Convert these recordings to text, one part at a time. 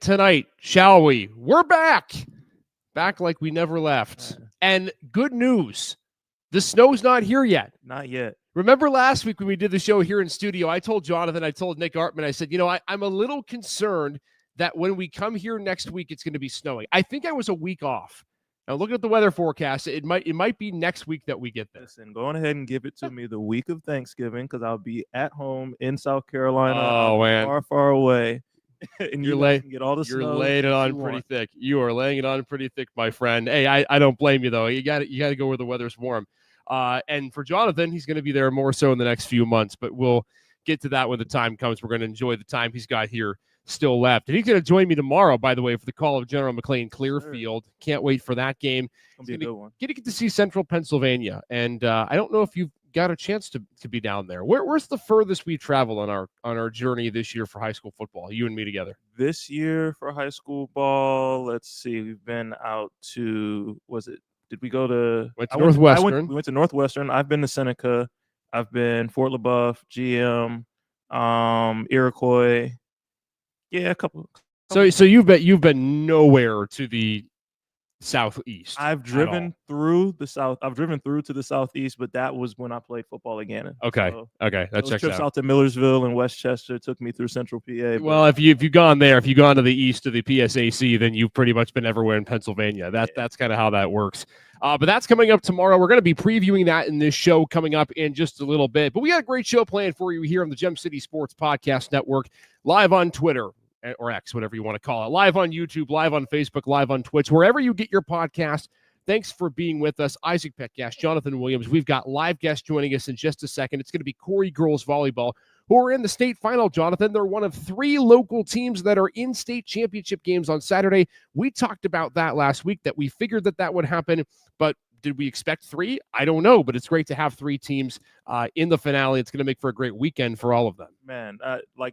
tonight, shall we? We're back. Back like we never left. And good news, the snow's not here yet. Not yet. Remember last week when we did the show here in studio, I told Jonathan, I told Nick Artman, I said, I'm a little concerned that when we come here next week, it's going to be snowing. I think I was a week off. Now, looking at the weather forecast, it might be next week that we get this. Listen, go on ahead and give it to me the week of Thanksgiving because I'll be at home in South Carolina. Oh, man. Far, far away. And you're get all the You're snow laying it on pretty thick. You are laying it on pretty thick, my friend. Hey, I don't blame you, though. You got to go where the weather's warm. And for Jonathan, he's going to be there more so in the next few months, but we'll get to that when the time comes. We're going to enjoy the time he's got here still left. And he's going to join me tomorrow, by the way, for the call of General McLane Clearfield. Sure. Can't wait for that game. It'll be a good one. Get to see Central Pennsylvania. And I don't know if you've got a chance to be down there. Where's the furthest we travel on our journey this year for high school football, you and me together? This year for high school ball, let's see, we've been out to, did we go to? Northwestern. We went to Northwestern. I've been to Seneca. I've been Fort LaBeouf, GM, Iroquois. Yeah, a couple. So you've been nowhere to the southeast. I've driven through the south. I've driven through to the southeast, but that was when I played football at Gannon. Okay. So that checks trips out to Millersville and Westchester took me through Central PA. Well, if you've gone there, if you've gone to the east of the PSAC, then you've pretty much been everywhere in Pennsylvania. That's kind of how that works. But that's coming up tomorrow. We're going to be previewing that in this show coming up in just a little bit. But we got a great show planned for you here on the Gem City Sports Podcast Network, live on Twitter, or X, whatever you want to call it, live on YouTube, live on Facebook, live on Twitch, wherever you get your podcast. Thanks for being with us. Isaac Petcash, Jonathan Williams. We've got live guests joining us in just a second. It's going to be Corey Girls Volleyball, who are in the state final, Jonathan. They're one of 3 local teams that are in state championship games on Saturday. We talked about that last week, that we figured that would happen, but did we expect 3? I don't know, but it's great to have 3 teams in the finale. It's going to make for a great weekend for all of them. Man,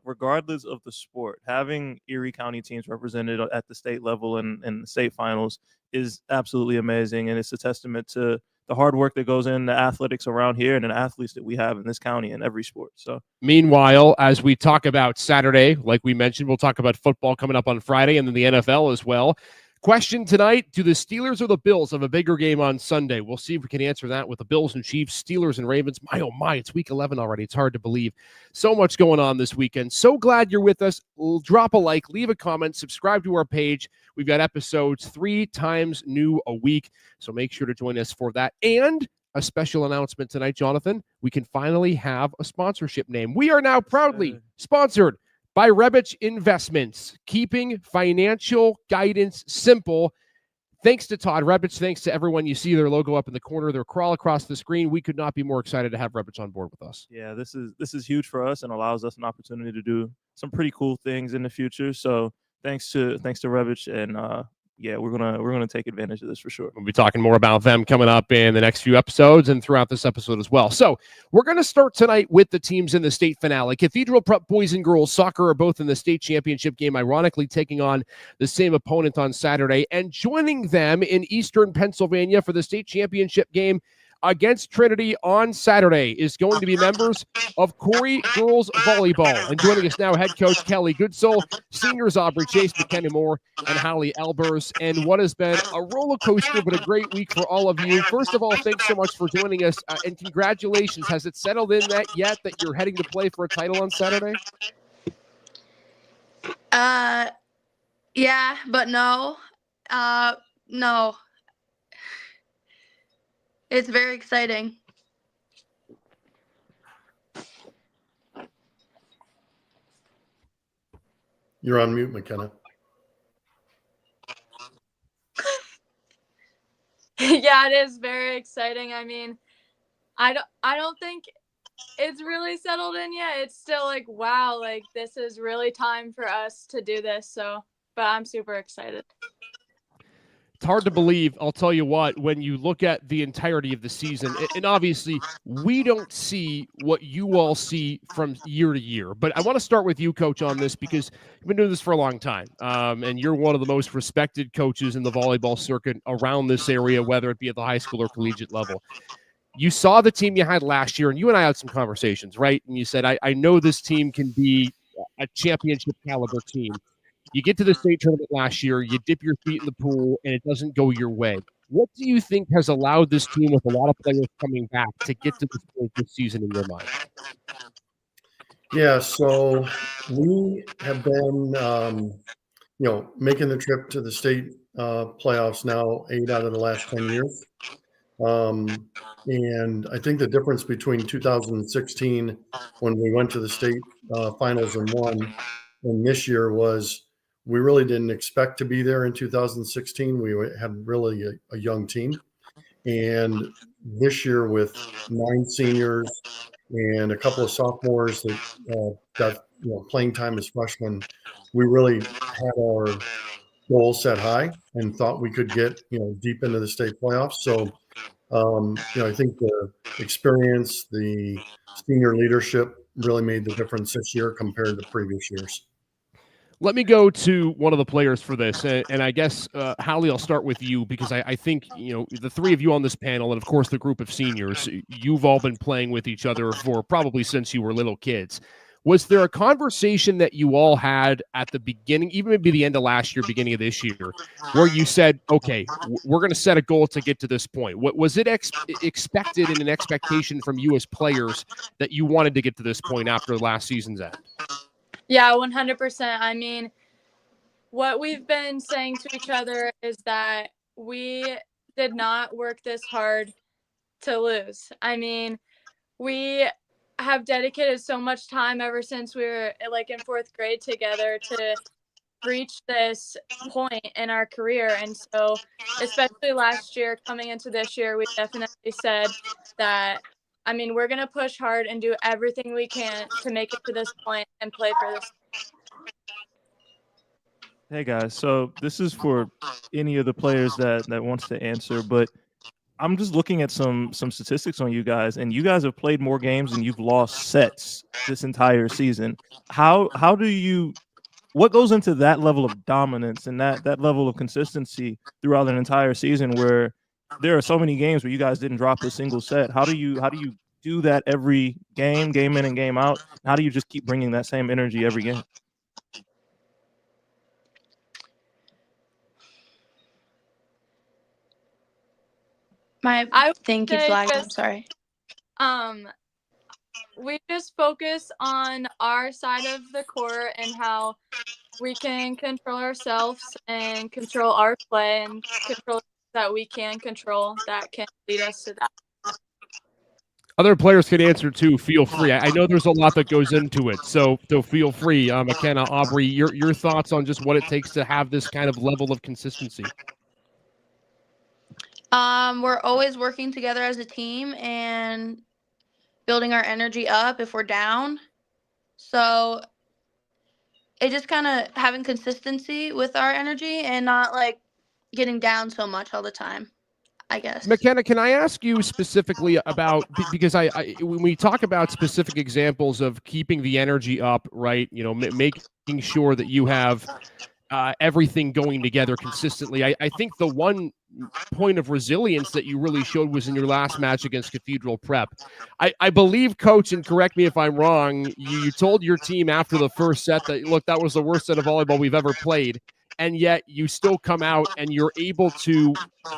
regardless of the sport, having Erie County teams represented at the state level and the state finals is absolutely amazing. And it's a testament to the hard work that goes into athletics around here and the athletes that we have in this county in every sport. So, meanwhile, as we talk about Saturday, like we mentioned, we'll talk about football coming up on Friday and then the NFL as well. Question tonight, do the Steelers or the Bills have a bigger game on Sunday? We'll see if we can answer that with the Bills and Chiefs, Steelers and Ravens. My, oh my, it's week 11 already. It's hard to believe. So much going on this weekend. So glad you're with us. Drop a like, leave a comment, subscribe to our page. We've got episodes 3 times new a week, so make sure to join us for that. And a special announcement tonight, Jonathan. We can finally have a sponsorship name. We are now proudly sponsored by Rebich Investments, keeping financial guidance simple. Thanks to Todd Rebich. Thanks to everyone. You see their logo up in the corner. They're crawl across the screen. We could not be more excited to have Rebich on board with us. Yeah, this is huge for us and allows us an opportunity to do some pretty cool things in the future. So thanks to Rebich, and yeah, we're gonna take advantage of this for sure. We'll be talking more about them coming up in the next few episodes and throughout this episode as well. So we're going to start tonight with the teams in the state finale. Cathedral Prep boys and girls soccer are both in the state championship game, ironically taking on the same opponent on Saturday. And joining them in Eastern Pennsylvania for the state championship game against Trinity on Saturday is going to be members of Corey Girls Volleyball. And joining us now, head coach Kelly Goodsoul, seniors Aubrey Chase, McKenna Moore, and Holly Albers. And what has been a roller coaster, but a great week for all of you. First of all, thanks so much for joining us, and congratulations. Has it settled in yet that you're heading to play for a title on Saturday? Yeah, but no. No. It's very exciting. You're on mute, McKenna. Yeah, it is very exciting. I mean, I don't think it's really settled in yet. It's still like, wow, like this is really time for us to do this. So, but I'm super excited. It's hard to believe, I'll tell you what, when you look at the entirety of the season, and obviously we don't see what you all see from year to year. But I want to start with you, Coach, on this because you've been doing this for a long time, and you're one of the most respected coaches in the volleyball circuit around this area, whether it be at the high school or collegiate level. You saw the team you had last year, and you and I had some conversations, right? And you said, I know this team can be a championship caliber team. You get to the state tournament last year, you dip your feet in the pool, and it doesn't go your way. What do you think has allowed this team, with a lot of players coming back, to get to this point this season in your mind? Yeah, so we have been, making the trip to the state playoffs now 8 out of the last 10 years. And I think the difference between 2016, when we went to the state finals and won, and this year was we really didn't expect to be there in 2016. We had really a young team. And this year, with 9 seniors and a couple of sophomores that got playing time as freshmen, we really had our goal set high and thought we could get deep into the state playoffs. So I think the experience, the senior leadership really made the difference this year compared to previous years. Let me go to one of the players for this, and I guess, Hallie, I'll start with you, because I think, the three of you on this panel, and of course the group of seniors, you've all been playing with each other for probably since you were little kids. Was there a conversation that you all had at the beginning, even maybe the end of last year, beginning of this year, where you said, okay, we're going to set a goal to get to this point? What was it expected, and an expectation from you as players, that you wanted to get to this point after last season's end? Yeah, 100%. I mean, what we've been saying to each other is that we did not work this hard to lose. I mean, we have dedicated so much time ever since we were like in 4th grade together to reach this point in our career. And so, especially last year, coming into this year, we definitely said that, I mean, we're going to push hard and do everything we can to make it to this point and play for this. Hey guys, so this is for any of the players that wants to answer, but I'm just looking at some statistics on you guys, and you guys have played more games than you've lost sets this entire season. What goes into that level of dominance and that level of consistency throughout an entire season, where there are so many games where you guys didn't drop a single set? How do you do that every game in and game out? How do you just keep bringing that same energy every game? My thing keeps lagging. I'm sorry. We just focus on our side of the court and how we can control ourselves and control our play and control that we can control that can lead us to that. Other players can answer too. Feel free. I know there's a lot that goes into it, so feel free. McKenna, Aubrey, your thoughts on just what it takes to have this kind of level of consistency. We're always working together as a team and building our energy up if we're down. So it just kind of having consistency with our energy and not like getting down so much all the time, I guess. McKenna, can I ask you specifically about, because when we talk about specific examples of keeping the energy up, right? Making sure that you have everything going together consistently. I think the one point of resilience that you really showed was in your last match against Cathedral Prep. I believe, Coach, and correct me if I'm wrong, you told your team after the first set that, look, that was the worst set of volleyball we've ever played. And yet you still come out and you're able to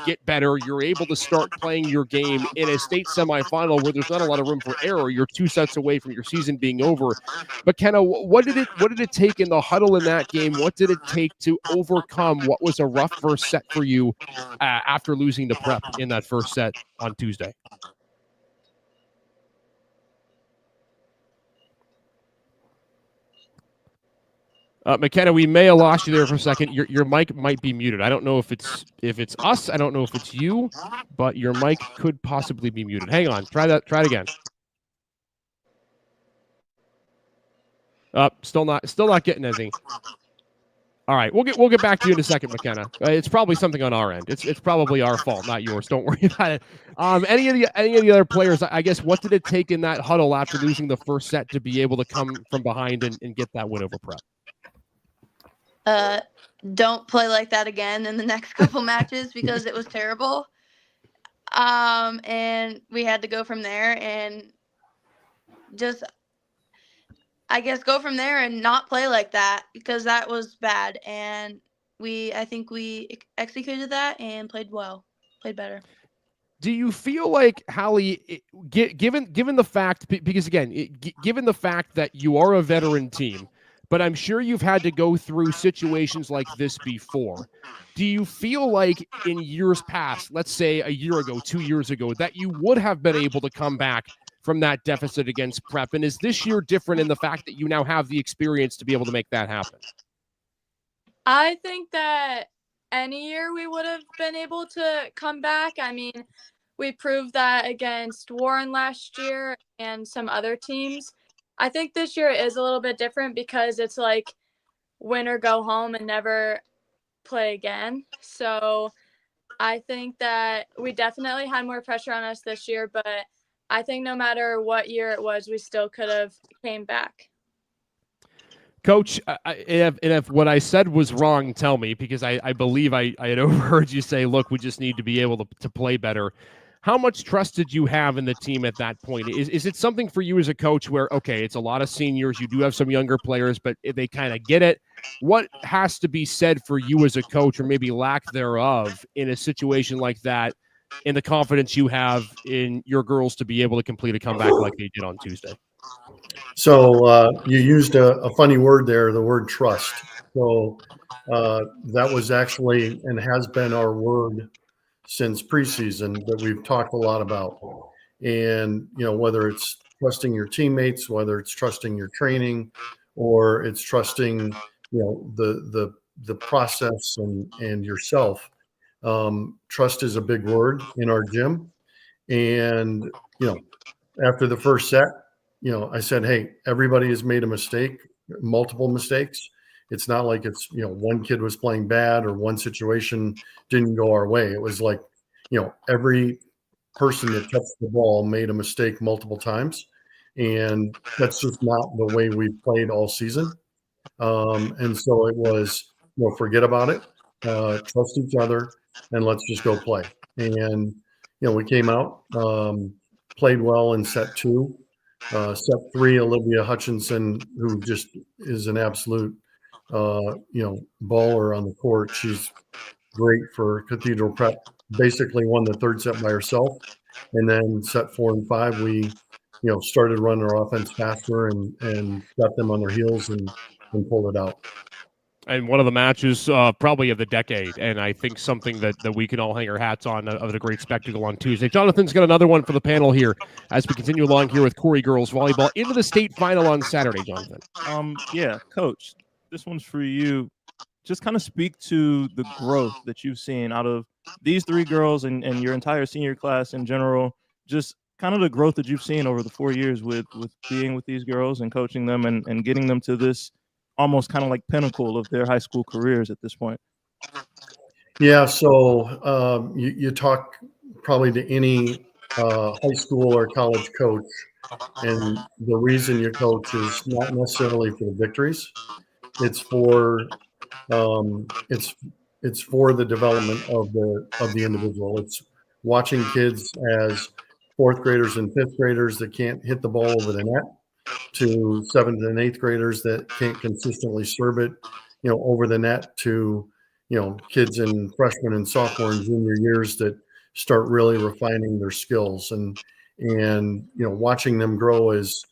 get better. You're able to start playing your game in a state semifinal where there's not a lot of room for error. You're 2 sets away from your season being over. But Kenna, what did it take in the huddle in that game? What did it take to overcome what was a rough first set for you after losing to Prep in that first set on Tuesday? McKenna, we may have lost you there for a second. Your mic might be muted. I don't know if it's us. I don't know if it's you, but your mic could possibly be muted. Hang on. Try it again. Still not getting anything. All right, we'll get back to you in a second, McKenna. It's probably something on our end. It's probably our fault, not yours. Don't worry about it. Any of the other players, I guess, what did it take in that huddle after losing the first set to be able to come from behind and get that win over Prep? Don't play like that again in the next couple matches because it was terrible. And we had to go from there and just I guess go from there and not play like that, because that was bad. And I think we executed that and played better. Do you feel like, Hallie, given the fact, because again, given the fact that you are a veteran team, but I'm sure you've had to go through situations like this before. Do you feel like in years past, let's say a year ago, 2 years ago, that you would have been able to come back from that deficit against Prep? And is this year different in the fact that you now have the experience to be able to make that happen? I think that any year we would have been able to come back. I mean, we proved that against Warren last year and some other teams. I think this year is a little bit different because it's like win or go home and never play again. So I think that we definitely had more pressure on us this year, but I think no matter what year it was, we still could have came back. Coach, if what I said was wrong, tell me, because I believe I had overheard you say, look, we just need to be able to play better. How much trust did you have in the team at that point? Is it something for you as a coach where, okay, it's a lot of seniors, you do have some younger players, but they kind of get it? What has to be said for you as a coach, or maybe lack thereof, in a situation like that, in the confidence you have in your girls to be able to complete a comeback like they did on Tuesday? So you used a funny word there, the word trust. So that was actually and has been our word since preseason that we've talked a lot about. And, whether it's trusting your teammates, whether it's trusting your training, or it's trusting, the process and yourself. Trust is a big word in our gym. And, after the first set, I said, hey, everybody has made a mistake, multiple mistakes. It's not like it's, one kid was playing bad or one situation didn't go our way. It was like, every person that touched the ball made a mistake multiple times. And that's just not the way we've played all season. And so it was, forget about it, trust each other, and let's just go play. And, we came out, played well in set 2. Set 3, Olivia Hutchinson, who just is an absolute, baller on the court. She's great for Cathedral Prep. Basically won the third set by herself. And then set 4 and 5, we, started running our offense faster and got them on their heels and pulled it out. And one of the matches probably of the decade, and I think something that we can all hang our hats on of the great spectacle on Tuesday. Jonathan's got another one for the panel here as we continue along here with Corey girls volleyball into the state final on Saturday, Jonathan. Yeah, Coach, this one's for you. Just kind of speak to the growth that you've seen out of these 3 girls and your entire senior class in general. Just kind of the growth that you've seen over the 4 years with being with these girls and coaching them and getting them to this almost kind of like pinnacle of their high school careers at this point. Yeah, so you talk probably to any high school or college coach, and the reason you coach is not necessarily for the victories. It's for it's for the development of the individual. It's watching kids as 4th graders and 5th graders that can't hit the ball over the net, to 7th and 8th graders that can't consistently serve it, over the net, to, kids in freshman and sophomore and junior years that start really refining their skills and watching them grow as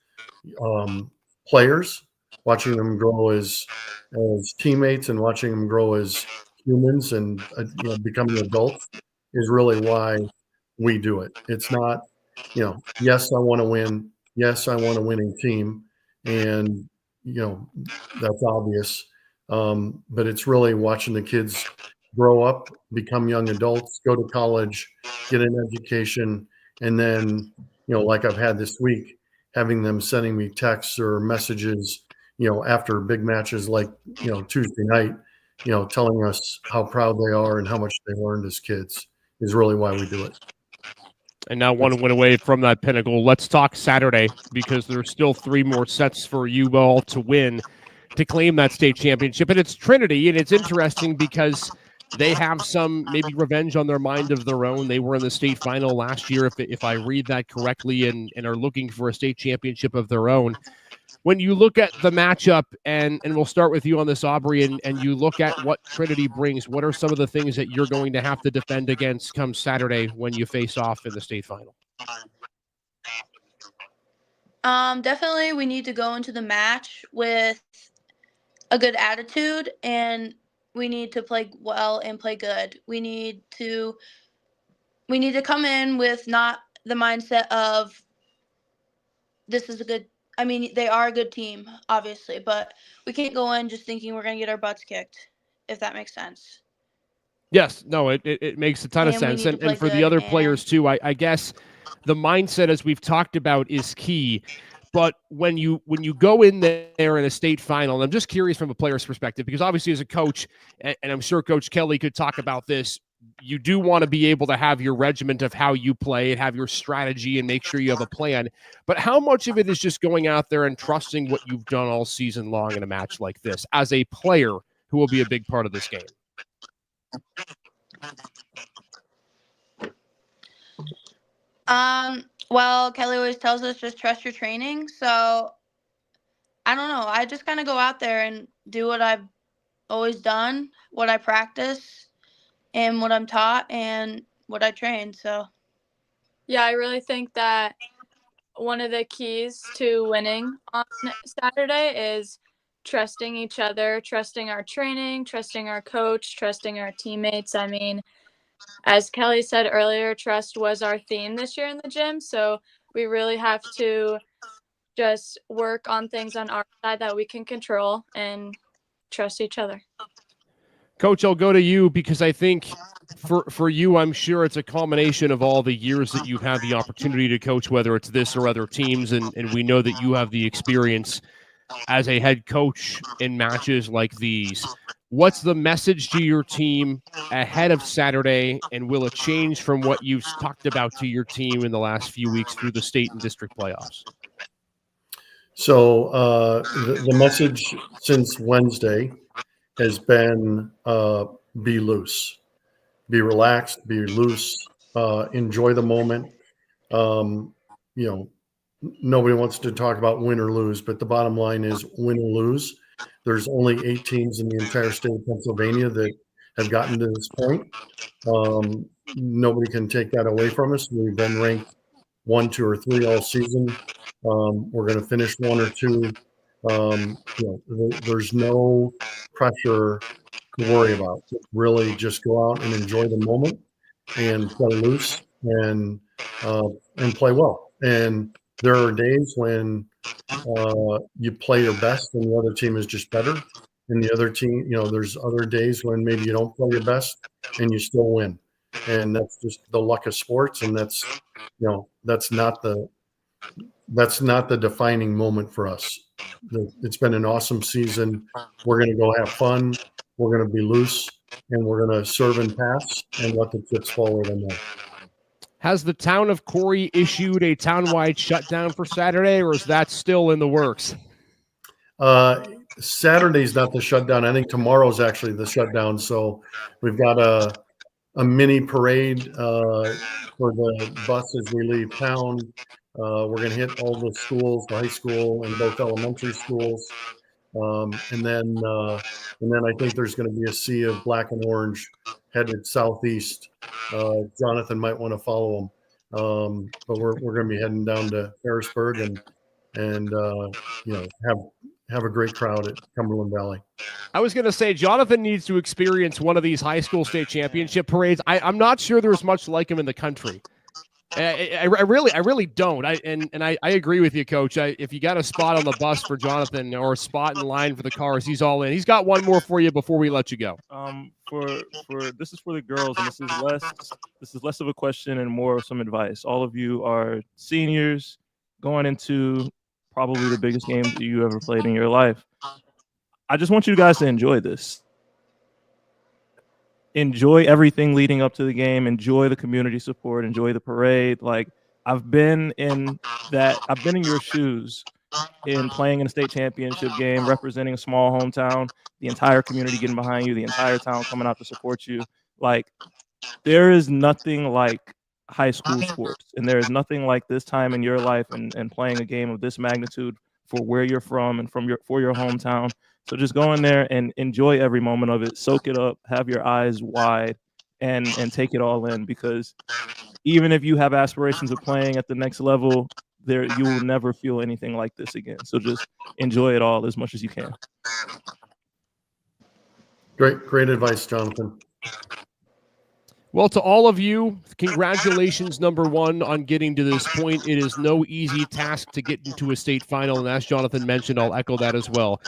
players, watching them grow as teammates, and watching them grow as humans and becoming adults is really why we do it. It's not, yes, I want to win. Yes, I want a winning team, and that's obvious. But it's really watching the kids grow up, become young adults, go to college, get an education, and then, like I've had this week, having them sending me texts or messages, after big matches like, Tuesday night, telling us how proud they are and how much they learned as kids is really why we do it. And now one win away from that pinnacle. Let's talk Saturday, because there's still 3 more sets for you all to win to claim that state championship. And it's Trinity, and it's interesting because they have some maybe revenge on their mind of their own. They were in the state final last year, if I read that correctly, and are looking for a state championship of their own. when you look at the matchup, and we'll start with you on this, Aubrey, and you look at what Trinity brings, what are some of the things that you're going to have to defend against come Saturday when you face off in the state final? Definitely we need to go into the match with a good attitude, and we need to play well and play good. We need to come in with not the mindset of this is a good, I mean, they are a good team, obviously, but we can't go in just thinking we're going to get our butts kicked, if that makes sense. Yes, no, it makes a ton of And we sense. need to play And for the good, other and players too, I guess the mindset, as we've talked about, is key. But when you go in there in a state final, and I'm just curious from a player's perspective, because obviously as a coach, and I'm sure Coach Kelly could talk about this, you do want to be able to have your regiment of how you play and have your strategy and make sure you have a plan. But how much of it is just going out there and trusting what you've done all season long in a match like this as a player who will be a big part of this game? Well, Kelly always tells us just trust your training. So I don't know. I just kind of go out there and do what I've always done, what I practice, and what I'm taught, and what I train. So Yeah, I really think that one of the keys to winning on Saturday is trusting each other, trusting our training, trusting our coach, trusting our teammates. I mean, as Kelly said earlier, trust was our theme this year in the gym. So we really have to just work on things on our side that we can control and trust each other. Coach, I'll go to you because I think for you, I'm sure it's a culmination of all the years that you've had the opportunity to coach, whether it's this or other teams. And we know that you have the experience as a head coach in matches like these. What's the message to your team ahead of Saturday, and will it change from what you've talked about to your team in the last few weeks through the state and district playoffs? So the message since Wednesday has been be loose, be relaxed, be loose, enjoy the moment. You know, nobody wants to talk about win or lose, but the bottom line is win or lose. There's only 8 teams in the entire state of Pennsylvania that have gotten to this point. Nobody can take that away from us. We've been ranked 1, 2, or 3 all season. We're going to finish 1 or 2. There's no pressure to worry about. Really, just go out and enjoy the moment and play loose and play well. And there are days when you play your best and the other team is just better. And the other team, there's other days when maybe you don't play your best and you still win. And that's just the luck of sports. And that's not the defining moment for us. It's been an awesome season. We're going to go have fun. We're going to be loose, and we're going to serve and pass and let the chips fall where they may. Has the town of Corey issued a townwide shutdown for Saturday, or is that still in the works? Saturday's not the shutdown. I think tomorrow's actually the shutdown. So we've got a mini parade for the bus as we leave town. We're going to hit all the schools, the high school and both elementary schools. And then I think there's going to be a sea of black and orange headed southeast. Jonathan might want to follow them. But we're going to be heading down to Harrisburg and have a great crowd at Cumberland Valley. I was going to say, Jonathan needs to experience one of these high school state championship parades. I'm not sure there's much like him in the country. I really don't. I agree with you, Coach. If you got a spot on the bus for Jonathan or a spot in line for the cars, he's all in. He's got one more for you before we let you go. For this is for the girls, and this is less of a question and more of some advice. All of you are seniors going into probably the biggest game that you ever played in your life. I just want you guys to enjoy this. Enjoy everything leading up to the game. Enjoy the community support. Enjoy the parade. Like, I've been in your shoes in playing in a state championship game, representing a small hometown, the entire community getting behind you, the entire town coming out to support you. Like, there is nothing like high school sports, and there is nothing like this time in your life and playing a game of this magnitude for where you're from and for your hometown. So just go in there and enjoy every moment of it. Soak it up. Have your eyes wide and take it all in, because even if you have aspirations of playing at the next level, you will never feel anything like this again. So just enjoy it all as much as you can. Great advice, Jonathan. Well, to all of you, congratulations, number one, on getting to this point. It is no easy task to get into a state final, and as Jonathan mentioned, I'll echo that as well.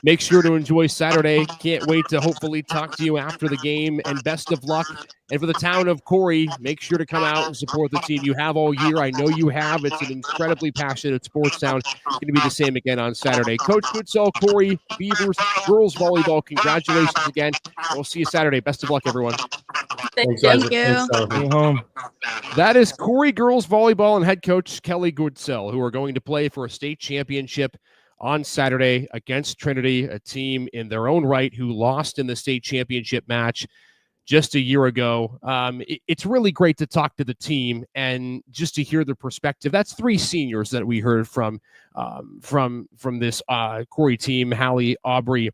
Make sure to enjoy Saturday. Can't wait to hopefully talk to you after the game, and best of luck. And for the town of Corey, make sure to come out and support the team. You have all year. I know you have. It's an incredibly passionate sports town. It's going to be the same again on Saturday. Coach Goodsell, Corey, Beavers, girls volleyball, congratulations again. We'll see you Saturday. Best of luck, everyone. Thanks, Thank Isaac. you. Thanks, Jonathan. Go home. That is Corey girls volleyball and head coach Kelly Goodsell, who are going to play for a state championship on Saturday against Trinity, a team in their own right who lost in the state championship match just a year ago. It's really great to talk to the team and just to hear their perspective. That's three seniors that we heard from this Corey team: Hallie, Aubrey,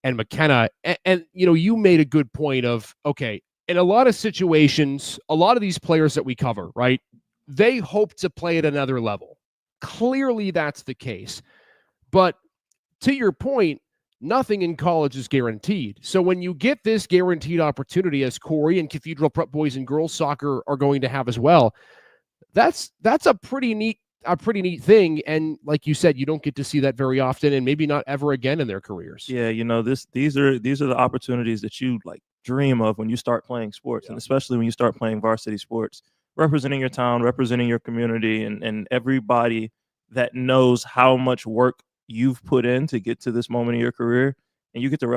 and McKenna. And you know, you made a good point of, okay, in a lot of situations, a lot of these players that we cover, right, they hope to play at another level. Clearly that's the case. But to your point, nothing in college is guaranteed. So when you get this guaranteed opportunity, as Corey and Cathedral Prep boys and girls soccer are going to have as well, that's a pretty neat thing. And like you said, you don't get to see that very often, and maybe not ever again in their careers. Yeah, you know, these are the opportunities that you like dream of when you start playing sports, and especially when you start playing varsity sports, representing your town, representing your community, and everybody that knows how much work you've put in to get to this moment in your career, and you get to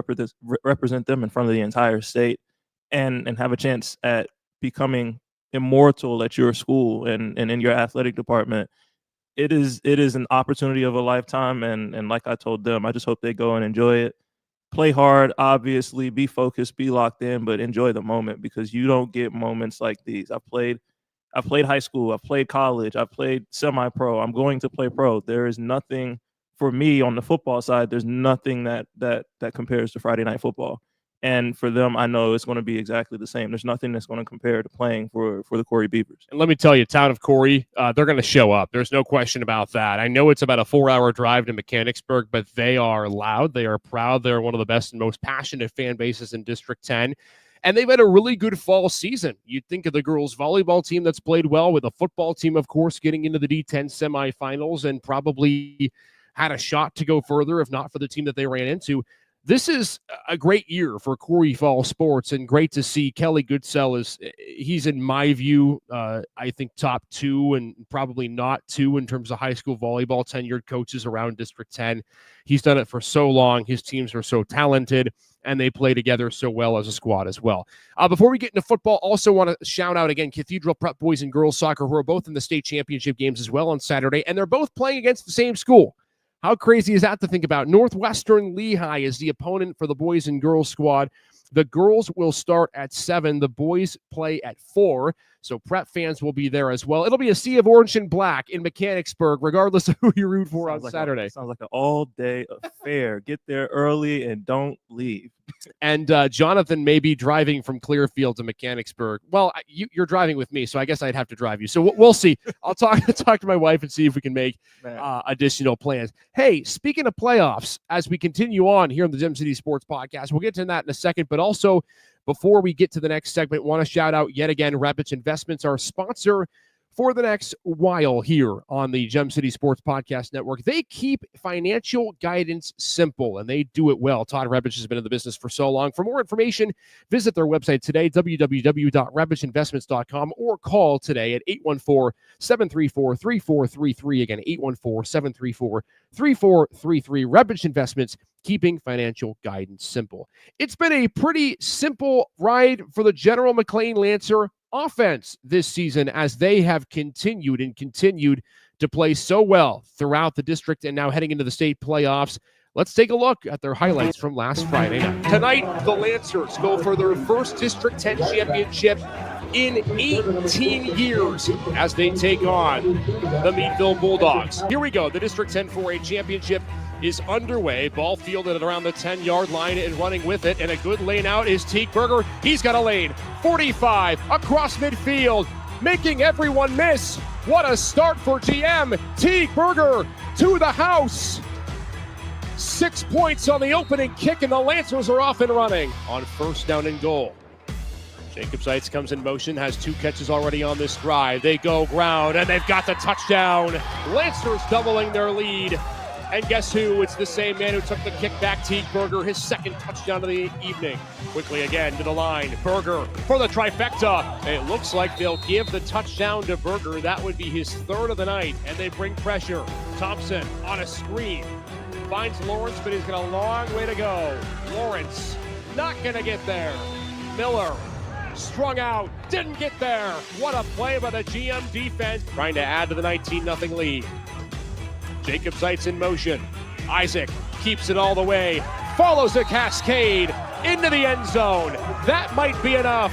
represent them in front of the entire state, and have a chance at becoming immortal at your school and in your athletic department. It is an opportunity of a lifetime, and like I told them, I just hope they go and enjoy it. Play hard, obviously, be focused, be locked in, but enjoy the moment, because you don't get moments like these. I've played high school, I've played college, I've played semi-pro, I'm going to play pro. There is nothing for me on the football side. There's nothing that compares to Friday night football. And for them, I know it's going to be exactly the same. There's nothing that's going to compare to playing for the Corey Beavers. And let me tell you, town of Corey, they're going to show up. There's no question about that. I know it's about a 4-hour drive to Mechanicsburg, but they are loud. They are proud. They're one of the best and most passionate fan bases in District 10. And they've had a really good fall season. You'd think of the girls volleyball team that's played well, with a football team, of course, getting into the D-10 semifinals and probably had a shot to go further, if not for the team that they ran into. This is a great year for Corey Fall sports, and great to see Kelly Goodsell. He's, in my view, I think top 2 and probably not 2 in terms of high school volleyball tenured coaches around District 10. He's done it for so long. His teams are so talented, and they play together so well as a squad as well. Before we get into football, also want to shout out again Cathedral Prep boys and girls soccer, who are both in the state championship games as well on Saturday, and they're both playing against the same school. How crazy is that to think about? Northwestern Lehigh is the opponent for the boys and girls squad. The girls will start at 7. The boys play at 4. So Prep fans will be there as well. It'll be a sea of orange and black in Mechanicsburg, regardless of who you root for on Saturday. Sounds like an all-day affair. Get there early and don't leave. And Jonathan may be driving from Clearfield to Mechanicsburg. Well, you're driving with me, so I guess I'd have to drive you. So we'll see. I'll talk to my wife and see if we can make additional plans. Hey, speaking of playoffs, as we continue on here on the Gem City Sports Podcast, we'll get to that in a second. But also, before we get to the next segment, want to shout out yet again Rebich Investments, our sponsor for the next while here on the Gem City Sports Podcast Network. They keep financial guidance simple, and they do it well. Todd Rebich has been in the business for so long. For more information, visit their website today, www.rebichinvestments.com, or call today at 814-734-3433. Again, 814-734-3433. Rebich Investments, keeping financial guidance simple. It's been a pretty simple ride for the General McLane Lancer offense this season, as they have continued to play so well throughout the district and now heading into the state playoffs. Let's take a look at their highlights from last Friday night. Tonight, the Lancers go for their first District 10 championship in 18 years as they take on the Meadville Bulldogs. Here we go. The District 10 4A Championship is underway. Ball fielded at around the 10-yard line and running with it. And a good lane out is Teague Berger. He's got a lane. 45 across midfield, making everyone miss. What a start for GM. Teague Berger to the house. 6 points on the opening kick, and the Lancers are off and running on first down and goal. Jacob Seitz comes in motion, has 2 catches already on this drive. They go ground, and they've got the touchdown. Lancers doubling their lead. And guess who? It's the same man who took the kick back, Teague Berger, his second touchdown of the evening. Quickly again to the line. Berger for the trifecta. It looks like they'll give the touchdown to Berger. That would be his 3rd of the night. And they bring pressure. Thompson on a screen. Finds Lawrence, but he's got a long way to go. Lawrence not going to get there. Miller strung out. Didn't get there. What a play by the GM defense. Trying to add to the 19-0 lead. Jacob Seitz in motion. Isaac keeps it all the way. Follows a cascade into the end zone. That might be enough.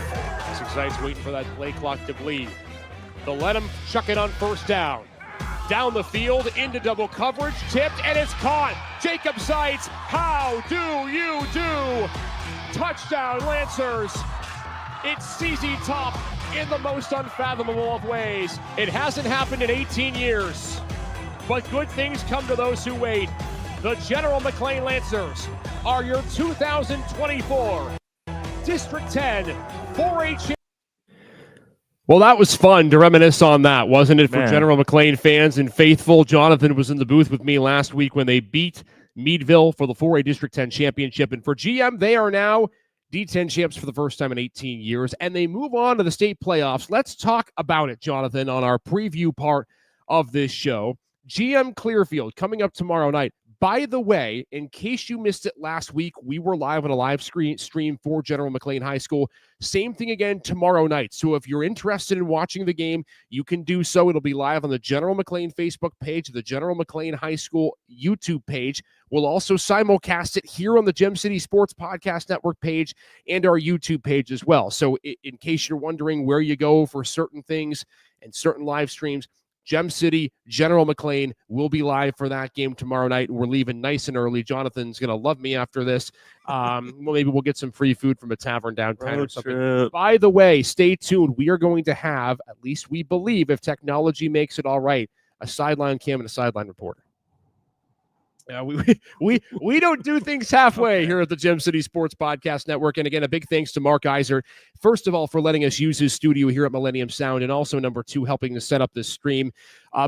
Isaac Seitz waiting for that play clock to bleed. They'll let him chuck it on first down. Down the field, into double coverage, tipped, and it's caught. Jacob Seitz, how do you do? Touchdown, Lancers. It's CZ Top in the most unfathomable of ways. It hasn't happened in 18 years. But good things come to those who wait. The General McLane Lancers are your 2024 District 10 4A. Well, that was fun to reminisce on that, wasn't it, for General McLane fans and faithful? Jonathan was in the booth with me last week when they beat Meadville for the 4A District 10 championship. And for GM, they are now D-10 champs for the first time in 18 years, and they move on to the state playoffs. Let's talk about it, Jonathan, on our preview part of this show. GM Clearfield coming up tomorrow night. By the way, in case you missed it last week, we were live on a live stream for General McLane High School. Same thing again tomorrow night. So if you're interested in watching the game, you can do so. It'll be live on the General McLane Facebook page, the General McLane High School YouTube page. We'll also simulcast it here on the Gem City Sports Podcast Network page and our YouTube page as well. So in case you're wondering where you go for certain things and certain live streams, Gem City, General McLane will be live for that game tomorrow night. We're leaving nice and early. Jonathan's going to love me after this. Well, maybe we'll get some free food from a tavern downtown or something. Trip. By the way, stay tuned. We are going to have, at least we believe, if technology makes it all right, a sideline cam and a sideline reporter. We don't do things halfway here at the Gem City Sports Podcast Network. And again, a big thanks to Mark Iser, first of all, for letting us use his studio here at Millennium Sound, and also number 2, helping to set up this stream.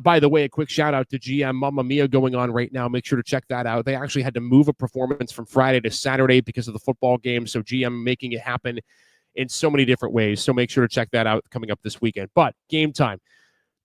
By the way, a quick shout out to GM Mamma Mia going on right now. Make sure to check that out. They actually had to move a performance from Friday to Saturday because of the football game. So GM making it happen in so many different ways. So make sure to check that out coming up this weekend. But game time.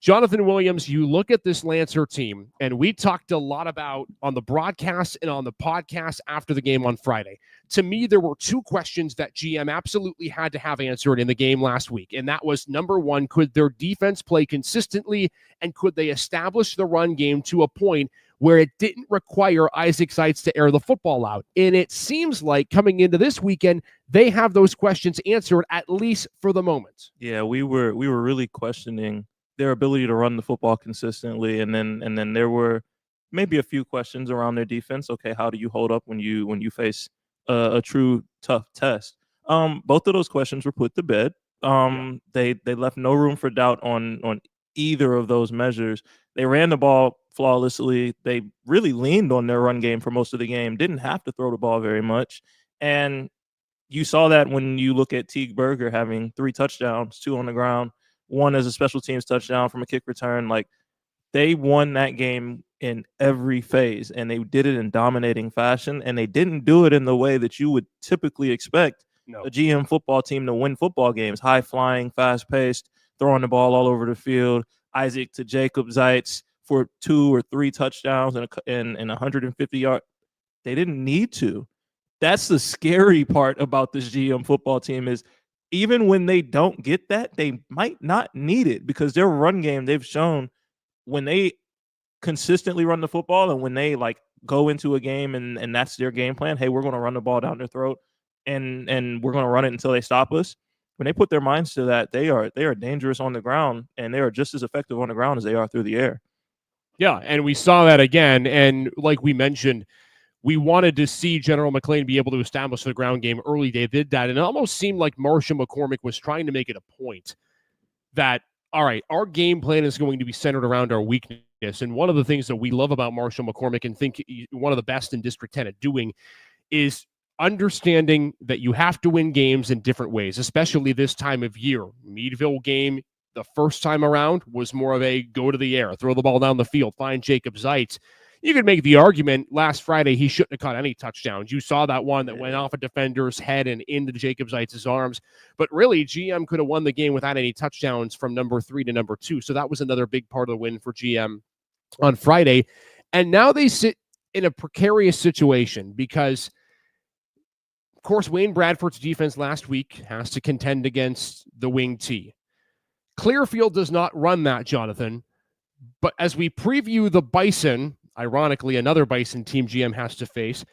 Jonathan Williams, you look at this Lancer team, and we talked a lot about on the broadcast and on the podcast after the game on Friday. To me, there were 2 questions that GM absolutely had to have answered in the game last week, and that was, number 1, could their defense play consistently, and could they establish the run game to a point where it didn't require Isaac Seitz to air the football out? And it seems like coming into this weekend, they have those questions answered, at least for the moment. Yeah, we were really questioning their ability to run the football consistently, and then there were maybe a few questions around their defense. Okay, how do you hold up when you face a true tough test? Both of those questions were put to bed. They left no room for doubt on either of those measures. They ran the ball flawlessly. They really leaned on their run game for most of the game. Didn't have to throw the ball very much, and you saw that when you look at Teague Berger having 3 touchdowns, 2 on the ground, 1 as a special teams touchdown from a kick return. Like, they won that game in every phase, and they did it in dominating fashion, and they didn't do it in the way that you would typically expect a GM football team to win football games. High flying, fast paced, throwing the ball all over the field. Isaac to Jacob Seitz for 2 or 3 touchdowns and 150 yards. They didn't need to. That's the scary part about this GM football team, is even when they don't get that, they might not need it, because their run game, they've shown when they consistently run the football, and when they like go into a game and that's their game plan, hey, we're going to run the ball down their throat and we're going to run it until they stop us. when they put their minds to that, they are dangerous on the ground, and they are just as effective on the ground as they are through the air. Yeah, and we saw that again. And like we mentioned, we wanted to see General McLane be able to establish the ground game early. They did that, and it almost seemed like Marshall McCormick was trying to make it a point that, all right, our game plan is going to be centered around our weakness. And one of the things that we love about Marshall McCormick and think one of the best in District 10 at doing is understanding that you have to win games in different ways, especially this time of year. Meadville game, the first time around, was more of a go to the air, throw the ball down the field, find Jacob Zeitz. You could make the argument last Friday he shouldn't have caught any touchdowns. You saw that one that went off a defender's head and into Jacob Zeitz's arms. But really, GM could have won the game without any touchdowns from number 3 to number 2. So that was another big part of the win for GM on Friday. And now they sit in a precarious situation because, of course, Wayne Bradford's defense last week has to contend against the wing T. Clearfield does not run that, Jonathan. But as we preview the Bison, ironically, another Bison team GM has to face,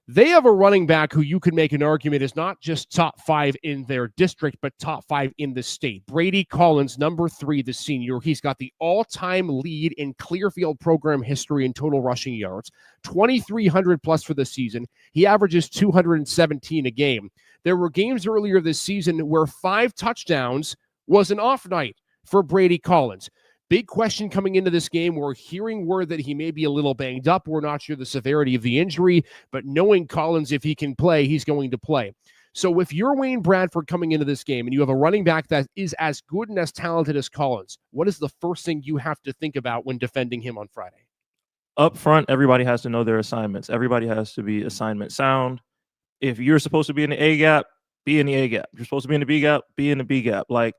they have a running back who you could make an argument is not just top 5 in their district, but top 5 in the state. Brady Collins, number 3, the senior. He's got the all-time lead in Clearfield program history in total rushing yards, 2,300 plus for the season. He averages 217 a game. There were games earlier this season where 5 touchdowns was an off night for Brady Collins. Big question coming into this game. We're hearing word that he may be a little banged up. We're not sure the severity of the injury, but knowing Collins, if he can play, he's going to play. So if you're Wayne Bradford coming into this game and you have a running back that is as good and as talented as Collins, what is the first thing you have to think about when defending him on Friday? Up front, everybody has to know their assignments. Everybody has to be assignment sound. If you're supposed to be in the A gap, be in the A gap. If you're supposed to be in the B gap, be in the B gap. Like,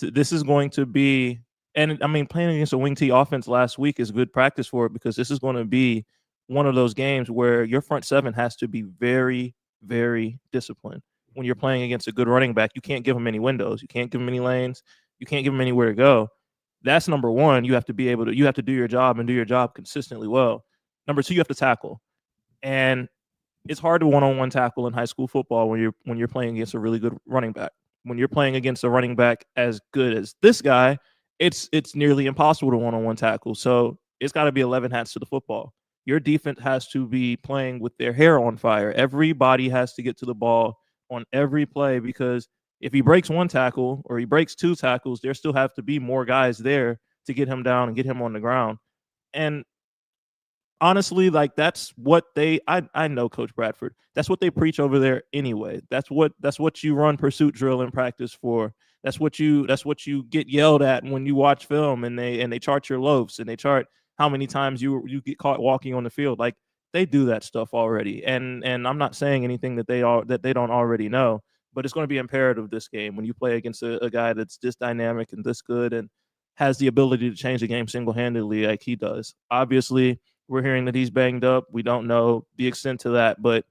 this is going to be... And I mean, playing against a wing T offense last week is good practice for it, because this is going to be one of those games where your front 7 has to be very, very disciplined. When you're playing against a good running back, you can't give him any windows. You can't give him any lanes. You can't give him anywhere to go. That's number one. You have to do your job and do your job consistently well. Number 2, you have to tackle. And it's hard to one-on-one tackle in high school football when you're playing against a really good running back. When you're playing against a running back as good as this guy, it's nearly impossible to one-on-one tackle. So it's got to be 11 hats to the football. Your defense has to be playing with their hair on fire. Everybody has to get to the ball on every play, because if he breaks 1 tackle or he breaks 2 tackles, there still have to be more guys there to get him down and get him on the ground. And honestly, like, that's what I know Coach Bradford. That's what they preach over there anyway. That's what you run pursuit drill in practice for. That's what you get yelled at when you watch film, and they chart your loafs and they chart how many times you get caught walking on the field. Like, they do that stuff already. And I'm not saying anything that they don't already know, but it's going to be imperative this game when you play against a guy that's this dynamic and this good and has the ability to change the game single-handedly like he does. Obviously, we're hearing that he's banged up. We don't know the extent to that, but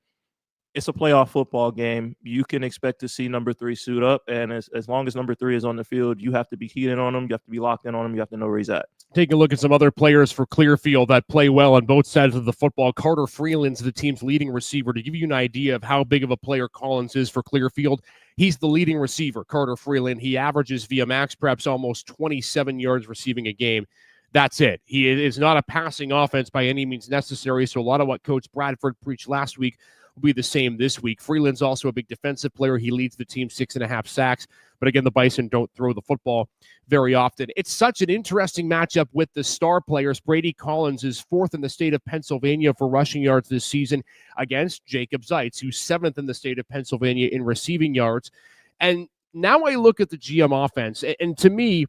it's a playoff football game. You can expect to see number 3 suit up, and as long as number 3 is on the field, you have to be keyed in on him. You have to be locked in on him. You have to know where he's at. Take a look at some other players for Clearfield that play well on both sides of the football. Carter Freeland's the team's leading receiver. To give you an idea of how big of a player Collins is for Clearfield, he's the leading receiver, Carter Freeland. He averages via max preps almost 27 yards receiving a game. That's it. He is not a passing offense by any means necessary, so a lot of what Coach Bradford preached last week will be the same this week. Freeland's also a big defensive player. He leads the team 6.5 sacks. But again, the Bison don't throw the football very often. It's such an interesting matchup with the star players. Brady Collins is 4th in the state of Pennsylvania for rushing yards this season against Jacob Zeitz, who's 7th in the state of Pennsylvania in receiving yards. And now I look at the GM offense, and to me,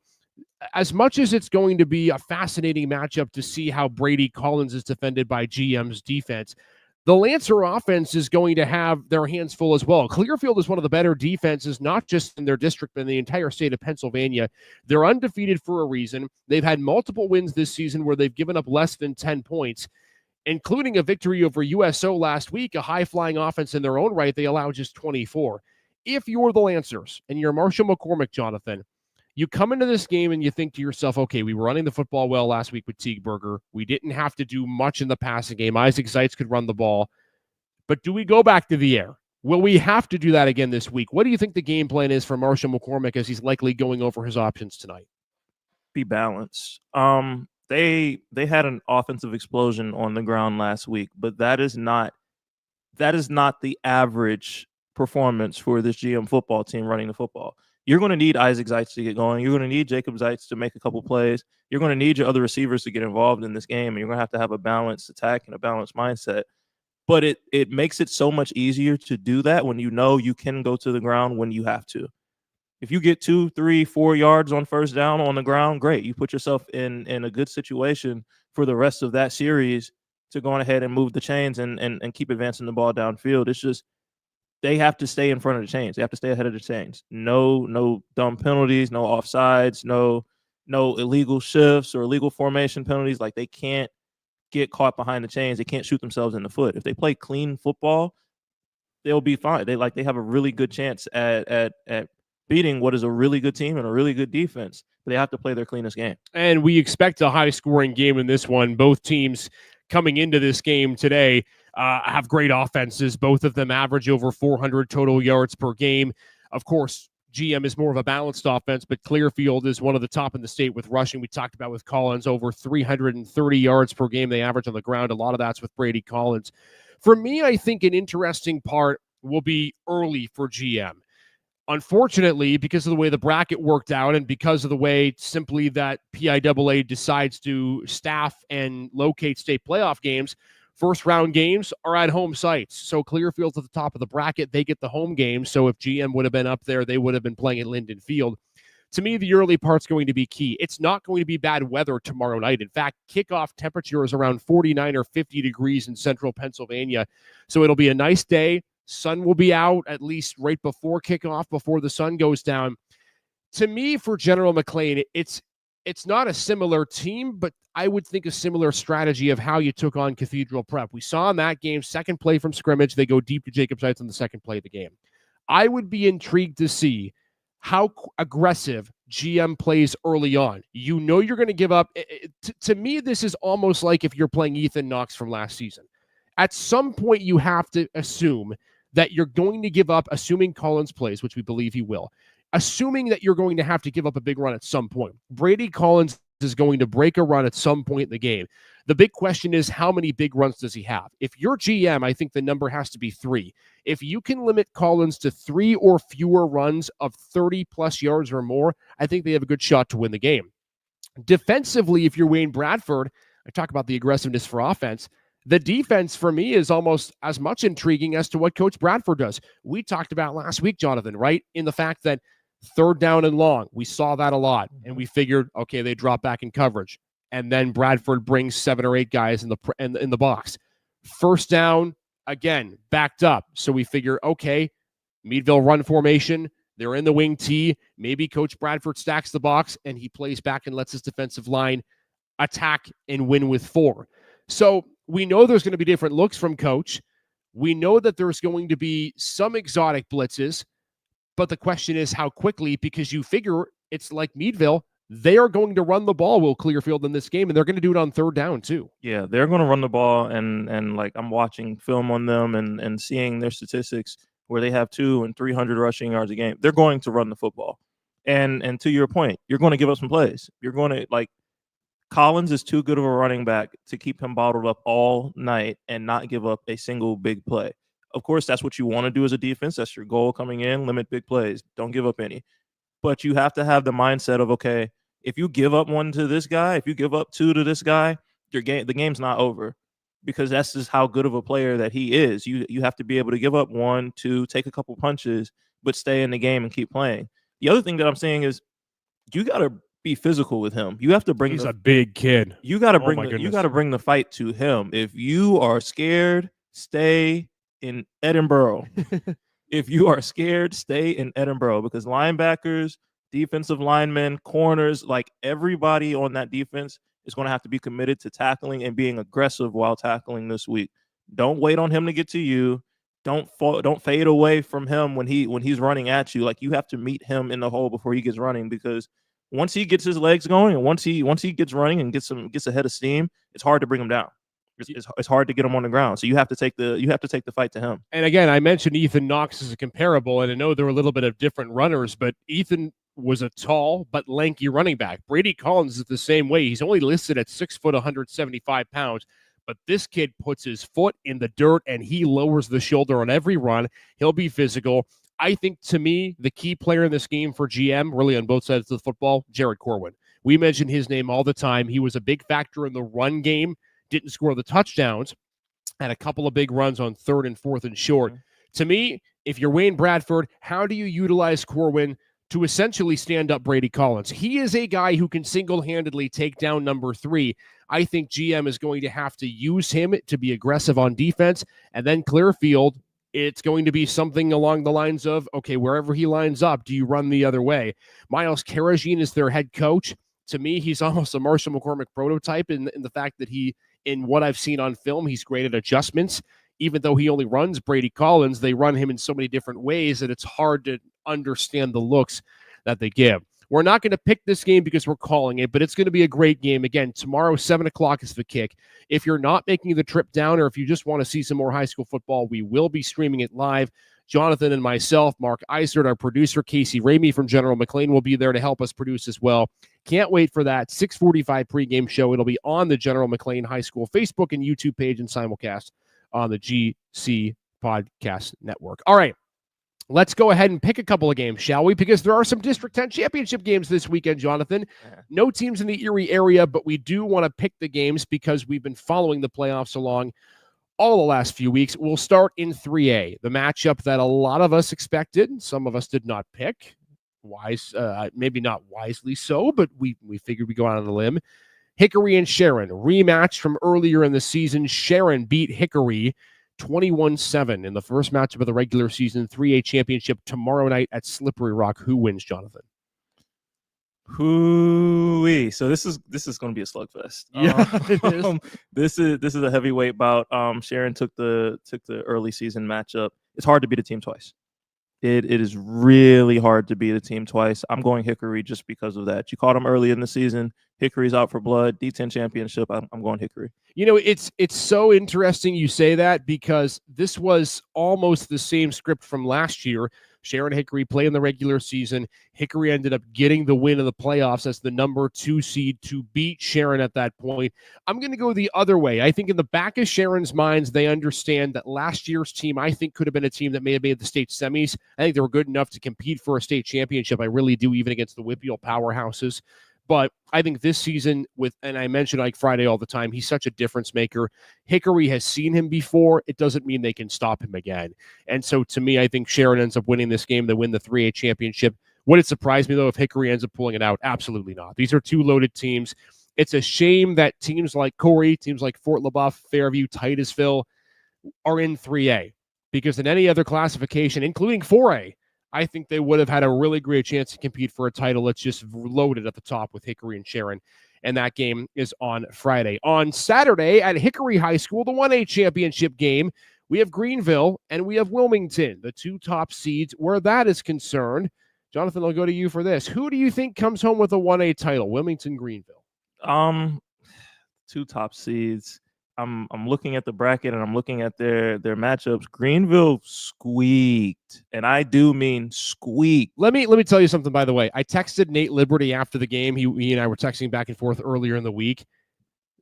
as much as it's going to be a fascinating matchup to see how Brady Collins is defended by GM's defense, the Lancer offense is going to have their hands full as well. Clearfield is one of the better defenses, not just in their district, but in the entire state of Pennsylvania. They're undefeated for a reason. They've had multiple wins this season where they've given up less than 10 points, including a victory over USO last week, a high-flying offense in their own right. They allowed just 24. If you're the Lancers and you're Marshall McCormick, Jonathan, you come into this game and you think to yourself, okay, we were running the football well last week with Teague-Berger. We didn't have to do much in the passing game. Isaac Zeitz could run the ball. But do we go back to the air? Will we have to do that again this week? What do you think the game plan is for Marshall McCormick as he's likely going over his options tonight? Be balanced. They had an offensive explosion on the ground last week, but that is not the average performance for this GM football team running the football. You're going to need Isaac Zeitz to get going. You're going to need Jacob Zeitz to make a couple plays. You're going to need your other receivers to get involved in this game, and you're going to have a balanced attack and a balanced mindset. But it makes it so much easier to do that when you know you can go to the ground when you have to. If you get 2, 3, 4 yards on first down on the ground, great. You put yourself in a good situation for the rest of that series to go on ahead and move the chains and keep advancing the ball downfield. It's just they have to stay in front of the chains. They have to stay ahead of the chains. No dumb penalties, no offsides, no illegal shifts or illegal formation penalties. Like, they can't get caught behind the chains. They can't shoot themselves in the foot. If they play clean football, they'll be fine. They have a really good chance at beating what is a really good team and a really good defense. But they have to play their cleanest game. And we expect a high-scoring game in this one. Both teams coming into this game today have great offenses. Both of them average over 400 total yards per game. Of course, GM is more of a balanced offense, but Clearfield is one of the top in the state with rushing. We talked about with Collins, over 330 yards per game they average on the ground. A lot of that's with Brady Collins. For me, I think an interesting part will be early for GM. Unfortunately, because of the way the bracket worked out and because of the way simply that PIAA decides to staff and locate state playoff games, first-round games are at home sites. So Clearfield's at the top of the bracket. They get the home games. So if GM would have been up there, they would have been playing at Linden Field. To me, the early part's going to be key. It's not going to be bad weather tomorrow night. In fact, kickoff temperature is around 49 or 50 degrees in central Pennsylvania. So it'll be a nice day. Sun will be out at least right before kickoff, before the sun goes down. To me, for General McLane, it's not a similar team, but I would think a similar strategy of how you took on Cathedral Prep. We saw in that game, second play from scrimmage, they go deep to Jacob Zeitz on the second play of the game. I would be intrigued to see how aggressive GM plays early on. You know you're going to give up. To me, this is almost like if you're playing Ethan Knox from last season. At some point, you have to assume that you're going to give up, assuming Collins plays, which we believe he will, assuming that you're going to have to give up a big run at some point. Brady Collins is going to break a run at some point in the game. The big question is, how many big runs does he have? If you're GM, I think the number has to be 3. If you can limit Collins to 3 or fewer runs of 30-plus yards or more, I think they have a good shot to win the game. Defensively, if you're Wayne Bradford, I talk about the aggressiveness for offense. The defense, for me, is almost as much intriguing as to what Coach Bradford does. We talked about last week, Jonathan, right? In the fact that third down and long, we saw that a lot. And we figured, okay, they drop back in coverage. And then Bradford brings 7 or 8 guys in the box. First down, again, backed up. So we figure, okay, Meadville run formation. They're in the wing T. Maybe Coach Bradford stacks the box and he plays back and lets his defensive line attack and win with 4. So we know there's going to be different looks from Coach. We know that there's going to be some exotic blitzes, but the question is how quickly, because you figure it's like Meadville, they are going to run the ball, Will Clearfield, in this game, and they're going to do it on third down too. Yeah, they're going to run the ball, and like I'm watching film on them and seeing their statistics where they have 200 and 300 rushing yards a game. They're going to run the football. And to your point, you're going to give up some plays. You're going to, like, Collins is too good of a running back to keep him bottled up all night and not give up a single big play. Of course, that's what you want to do as a defense. That's your goal coming in, limit big plays. Don't give up any. But you have to have the mindset of, okay, if you give up 1 to this guy, if you give up 2 to this guy, the game's not over, because that's just how good of a player that he is. You have to be able to give up 1, 2, take a couple punches, but stay in the game and keep playing. The other thing that I'm saying is you got to be physical with him. You have to bring. He's a big kid. You got to bring. You got to bring the fight to him. If you are scared, stay in Edinboro. If you are scared, stay in Edinboro, because linebackers, defensive linemen, corners, like everybody on that defense is going to have to be committed to tackling and being aggressive while tackling this week. Don't wait on him to get to you. Don't fade away from him when he's running at you. Like, you have to meet him in the hole before he gets running, because once he gets his legs going and once he gets running and gets a head of steam, it's hard to bring him down. It's hard to get him on the ground. So you have to take the fight to him. And again, I mentioned Ethan Knox as a comparable, and I know there were a little bit of different runners, but Ethan was a tall but lanky running back. Brady Collins is the same way. He's only listed at 6 foot, 175 pounds, but this kid puts his foot in the dirt and he lowers the shoulder on every run. He'll be physical. I think, to me, the key player in this game for GM, really on both sides of the football, Jared Corwin. We mention his name all the time. He was a big factor in the run game, didn't score the touchdowns, had a couple of big runs on 3rd and 4th and short. To me, if you're Wayne Bradford, how do you utilize Corwin to essentially stand up Brady Collins? He is a guy who can single-handedly take down number 3. I think GM is going to have to use him to be aggressive on defense, and then Clearfield, it's going to be something along the lines of, okay, wherever he lines up, do you run the other way? Miles Karajin is their head coach. To me, he's almost a Marshall McCormick prototype in the fact that in what I've seen on film, he's great at adjustments. Even though he only runs Brady Collins, they run him in so many different ways that it's hard to understand the looks that they give. We're not going to pick this game because we're calling it, but it's going to be a great game. Again, tomorrow, 7 o'clock is the kick. If you're not making the trip down, or if you just want to see some more high school football, we will be streaming it live. Jonathan and myself, Mark Eisert, our producer, Casey Ramey from General McLane will be there to help us produce as well. Can't wait for that 6:45 pregame show. It'll be on the General McLane High School Facebook and YouTube page and simulcast on the GC Podcast Network. All right. Let's go ahead and pick a couple of games, shall we? Because there are some District 10 championship games this weekend, Jonathan. No teams in the Erie area, but we do want to pick the games because we've been following the playoffs along all the last few weeks. We'll start in 3A, the matchup that a lot of us expected. Some of us did not pick. Maybe not wisely so, but we figured we'd go out on a limb. Hickory and Sharon, rematch from earlier in the season. Sharon beat Hickory 21-7 in the first matchup of the regular season 3A championship tomorrow night at Slippery Rock. Who wins, Jonathan? Hoo-wee. So this is going to be a slugfest. Yeah, it is. This is a heavyweight bout. Sharon took the early season matchup. It's hard to beat a team twice. It is really hard to beat a team twice. I'm going Hickory just because of that. You caught them early in the season. Hickory's out for blood. D-10 championship. I'm going Hickory. You know, it's so interesting you say that because this was almost the same script from last year. Sharon Hickory played in the regular season. Hickory ended up getting the win in the playoffs as the number 2 seed to beat Sharon at that point. I'm going to go the other way. I think in the back of Sharon's minds, they understand that last year's team, I think, could have been a team that may have made the state semis. I think they were good enough to compete for a state championship. I really do, even against the Whitfield powerhouses. But I think this season and I mention Ike Friday all the time, he's such a difference maker. Hickory has seen him before. It doesn't mean they can stop him again. And so to me, I think Sharon ends up winning this game. They win the 3A championship. Would it surprise me, though, if Hickory ends up pulling it out? Absolutely not. These are two loaded teams. It's a shame that teams like Corey, teams like Fort LaBeouf, Fairview, Titusville are in 3A. Because in any other classification, including 4A, I think they would have had a really great chance to compete for a title. It's just loaded at the top with Hickory and Sharon. And that game is on Friday. On Saturday at Hickory High School, the 1A championship game, we have Greenville and we have Wilmington, the two top seeds. Where that is concerned, Jonathan, I'll go to you for this. Who do you think comes home with a 1A title, Wilmington, Greenville? Two top seeds. I'm looking at the bracket and I'm looking at their matchups. Greenville squeaked, and I do mean squeaked. Let me tell you something, by the way. I texted Nate Liberty after the game. He and I were texting back and forth earlier in the week.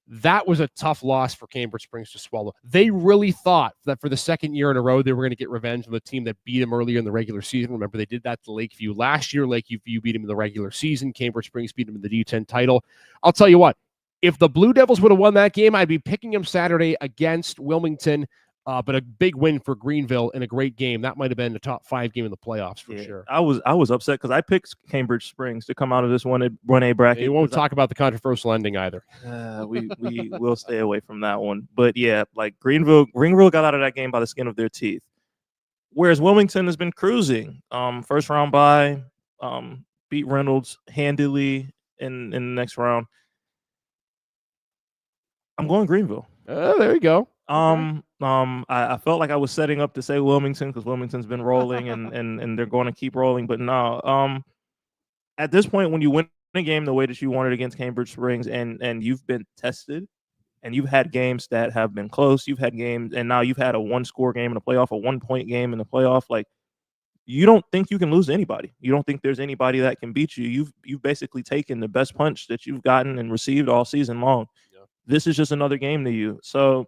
That was a tough loss for Cambridge Springs to swallow. They really thought that for the second year in a row, they were going to get revenge on the team that beat them earlier in the regular season. Remember, they did that to Lakeview last year. Lakeview beat them in the regular season. Cambridge Springs beat them in the D-10 title. I'll tell you what. If the Blue Devils would have won that game, I'd be picking them Saturday against Wilmington, but a big win for Greenville in a great game. That might have been the top 5 game in the playoffs for sure. I was upset because I picked Cambridge Springs to come out of this 1A bracket. You won't talk about the controversial ending either. We will stay away from that one. But yeah, like Greenville got out of that game by the skin of their teeth. Whereas Wilmington has been cruising. First round bye, beat Reynolds handily in the next round. I'm going Greenville. There you go. I felt like I was setting up to say Wilmington because Wilmington's been rolling and they're going to keep rolling. But no, at this point, when you win a game the way that you wanted against Cambridge Springs and you've been tested, and you've had games that have been close. You've had games, and now you've had a 1-score game in the playoff, a 1-point game in the playoff. Like, you don't think you can lose to anybody. You don't think there's anybody that can beat you. You've basically taken the best punch that you've gotten and received all season long. Yeah. This is just another game to you. So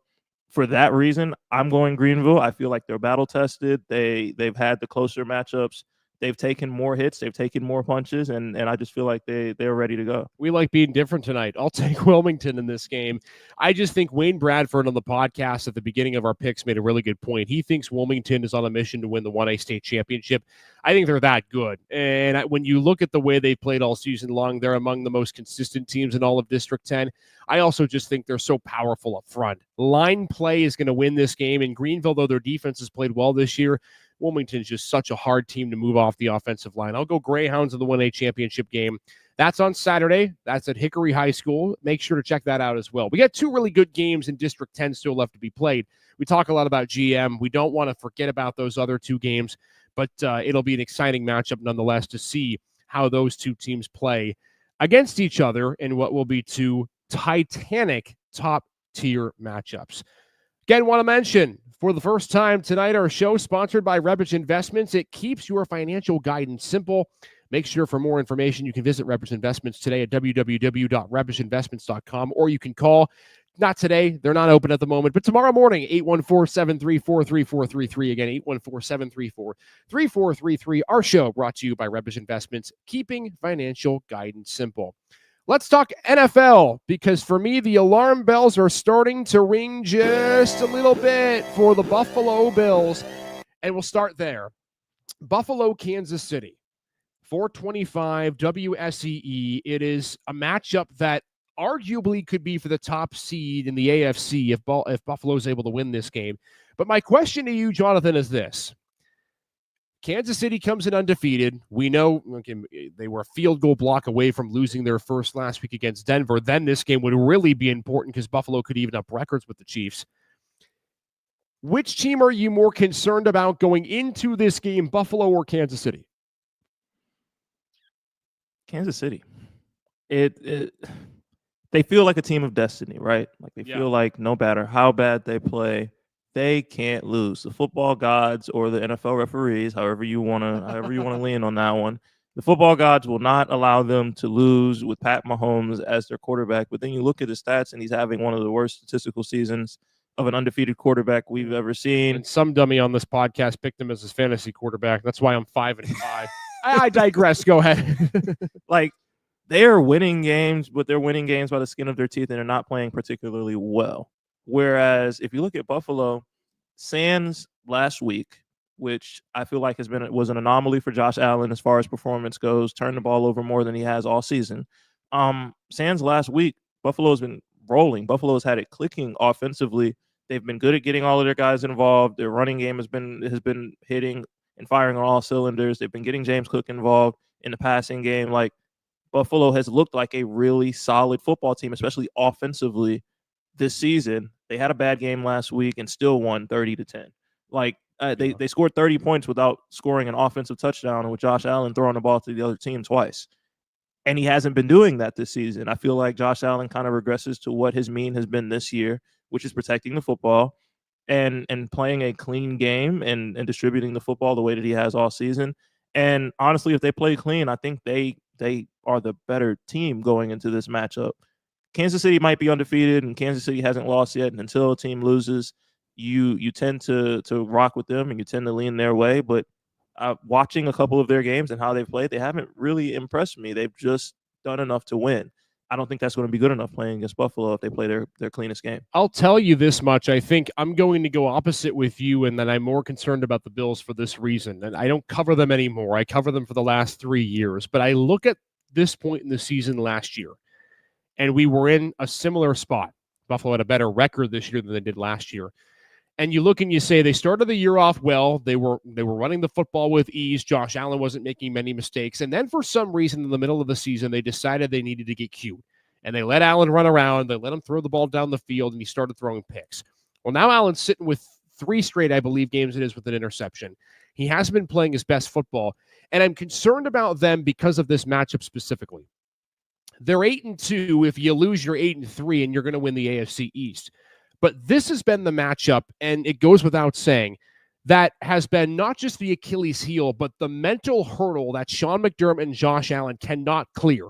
for that reason, I'm going Greenville. I feel like they're battle tested. They've had the closer matchups. They've taken more hits. They've taken more punches, and I just feel like they're ready to go. We like being different tonight. I'll take Wilmington in this game. I just think Wayne Bradford on the podcast at the beginning of our picks made a really good point. He thinks Wilmington is on a mission to win the 1A state championship. I think they're that good. And when you look at the way they've played all season long, they're among the most consistent teams in all of District 10. I also just think they're so powerful up front. Line play is going to win this game. In Greenville, though their defense has played well this year, Wilmington's just such a hard team to move off the offensive line. I'll go Greyhounds in the 1A championship game. That's on Saturday. That's at Hickory High School. Make sure to check that out as well. We got 2 really good games in District 10 still left to be played. We talk a lot about GM. We don't want to forget about those other 2 games, but it'll be an exciting matchup nonetheless to see how those 2 teams play against each other in what will be 2 titanic top-tier matchups. Again, want to mention, for the first time tonight, our show sponsored by Rebbich Investments. It keeps your financial guidance simple. Make sure for more information, you can visit Rebbich Investments today at www.rebbichinvestments.com, or you can call. Not today. They're not open at the moment, but tomorrow morning, 814-734-3433. Again, 814-734-3433. Our show brought to you by Rebbich Investments, keeping financial guidance simple. Let's talk NFL, because for me, the alarm bells are starting to ring just a little bit for the Buffalo Bills. And we'll start there. Buffalo, Kansas City, 425 WSEE. It is a matchup that arguably could be for the top seed in the AFC if Buffalo is able to win this game. But my question to you, Jonathan, is this. Kansas City comes in undefeated. We know they were a field goal block away from losing their first last week against Denver. Then this game would really be important because Buffalo could even up records with the Chiefs. Which team are you more concerned about going into this game, Buffalo or Kansas City? Kansas City. They feel like a team of destiny, right? Like they feel like no matter how bad they play, they can't lose. The football gods or the NFL referees, however you want to lean on that one, the football gods will not allow them to lose with Pat Mahomes as their quarterback. But then you look at his stats, and he's having one of the worst statistical seasons of an undefeated quarterback we've ever seen. And some dummy on this podcast picked him as his fantasy quarterback. That's why I'm 5-5. I digress. Go ahead. Like, they are winning games, but they're winning games by the skin of their teeth, and they're not playing particularly well. Whereas if you look at Buffalo, sans last week, which I feel like was an anomaly for Josh Allen as far as performance goes, turned the ball over more than he has all season. Sans last week, Buffalo's been rolling. Buffalo's had it clicking offensively. They've been good at getting all of their guys involved. Their running game has been hitting and firing on all cylinders. They've been getting James Cook involved in the passing game. Like, Buffalo has looked like a really solid football team, especially offensively this season. They had a bad game last week and still won 30-10. Like, they scored 30 points without scoring an offensive touchdown, and with Josh Allen throwing the ball to the other team twice. And he hasn't been doing that this season. I feel like Josh Allen kind of regresses to what his mean has been this year, which is protecting the football and playing a clean game and distributing the football the way that he has all season. And honestly, if they play clean, I think they are the better team going into this matchup. Kansas City might be undefeated, and Kansas City hasn't lost yet. And until a team loses, you tend to rock with them and you tend to lean their way. But watching a couple of their games and how they've played, they haven't really impressed me. They've just done enough to win. I don't think that's going to be good enough playing against Buffalo if they play their cleanest game. I'll tell you this much. I think I'm going to go opposite with you, and that I'm more concerned about the Bills for this reason. And I don't cover them anymore. I cover them for the last 3 years. But I look at this point in the season last year, and we were in a similar spot. Buffalo had a better record this year than they did last year. And you look and you say they started the year off well. They were running the football with ease. Josh Allen wasn't making many mistakes. And then for some reason in the middle of the season, they decided they needed to get cute. And they let Allen run around. They let him throw the ball down the field, and he started throwing picks. Well, now Allen's sitting with 3 straight, I believe, games it is with an interception. He hasn't been playing his best football. And I'm concerned about them because of this matchup specifically. They're 8-2. If you lose, you're 8-3, and you're going to win the AFC East. But this has been the matchup, and it goes without saying, that has been not just the Achilles heel, but the mental hurdle that Sean McDermott and Josh Allen cannot clear.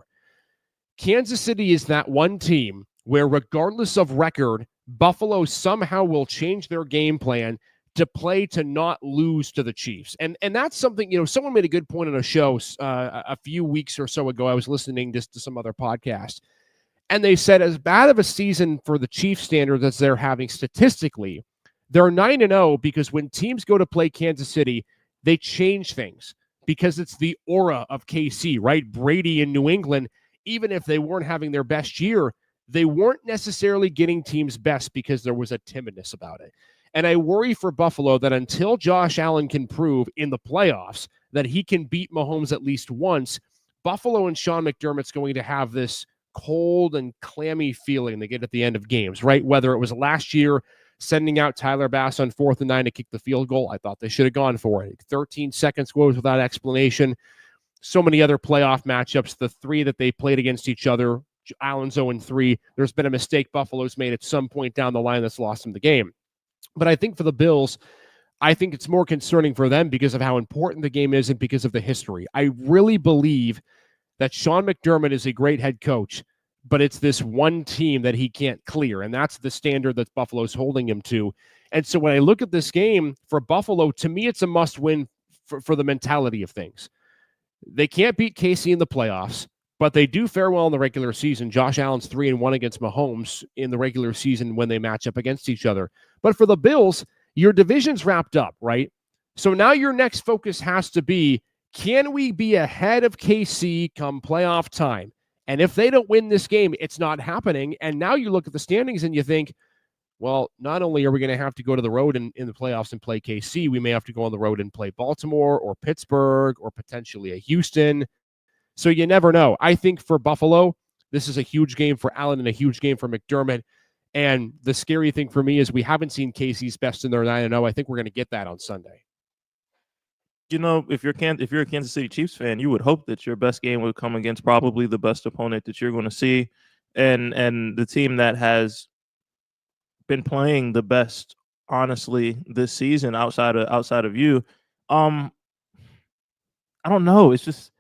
Kansas City is that one team where, regardless of record, Buffalo somehow will change their game plan to play to not lose to the Chiefs. And that's something, someone made a good point on a show a few weeks or so ago. I was listening just to some other podcast, and they said as bad of a season for the Chiefs standards as they're having statistically, they're 9-0 because when teams go to play Kansas City, they change things because it's the aura of KC, right? Brady in New England, even if they weren't having their best year, they weren't necessarily getting teams' best because there was a timidness about it. And I worry for Buffalo that until Josh Allen can prove in the playoffs that he can beat Mahomes at least once, Buffalo and Sean McDermott's going to have this cold and clammy feeling they get at the end of games, right? Whether it was last year sending out Tyler Bass on 4th and 9 to kick the field goal, I thought they should have gone for it. 13 seconds goes without explanation. So many other playoff matchups, the 3 that they played against each other, Allen's 0-3. There's been a mistake Buffalo's made at some point down the line that's lost them the game. But I think for the Bills, I think it's more concerning for them because of how important the game is and because of the history. I really believe that Sean McDermott is a great head coach, but it's this one team that he can't clear, and that's the standard that Buffalo's holding him to. And so when I look at this game for Buffalo, to me, it's a must-win for the mentality of things. They can't beat KC in the playoffs, but they do fare well in the regular season. Josh Allen's 3-1 against Mahomes in the regular season when they match up against each other. But for the Bills, your division's wrapped up, right? So now your next focus has to be, can we be ahead of KC come playoff time? And if they don't win this game, it's not happening. And now you look at the standings and you think, well, not only are we going to have to go to the road in the playoffs and play KC, we may have to go on the road and play Baltimore or Pittsburgh or potentially a Houston. So you never know. I think for Buffalo, this is a huge game for Allen and a huge game for McDermott. And the scary thing for me is we haven't seen KC's best in their 9-0. I think we're going to get that on Sunday. If you're a Kansas City Chiefs fan, you would hope that your best game would come against probably the best opponent that you're going to see, and the team that has been playing the best, honestly, this season outside of you. I don't know. It's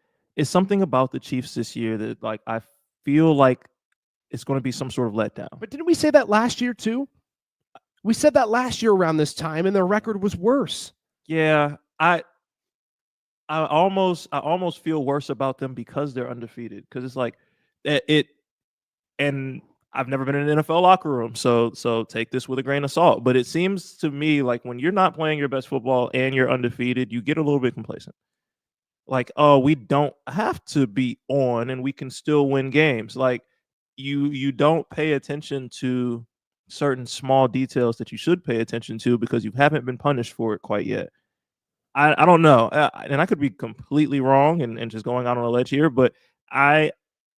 something about the Chiefs this year that I feel like it's going to be some sort of letdown. But didn't we say that last year too? We said that last year around this time, and their record was worse. Yeah, I almost feel worse about them because they're undefeated. Because it's like it, and I've never been in an NFL locker room, so take this with a grain of salt. But it seems to me like when you're not playing your best football and you're undefeated, you get a little bit complacent. Like, oh, we don't have to be on, and we can still win games. Like you don't pay attention to certain small details that you should pay attention to because you haven't been punished for it quite yet. I don't know, and I could be completely wrong and just going out on a ledge here, but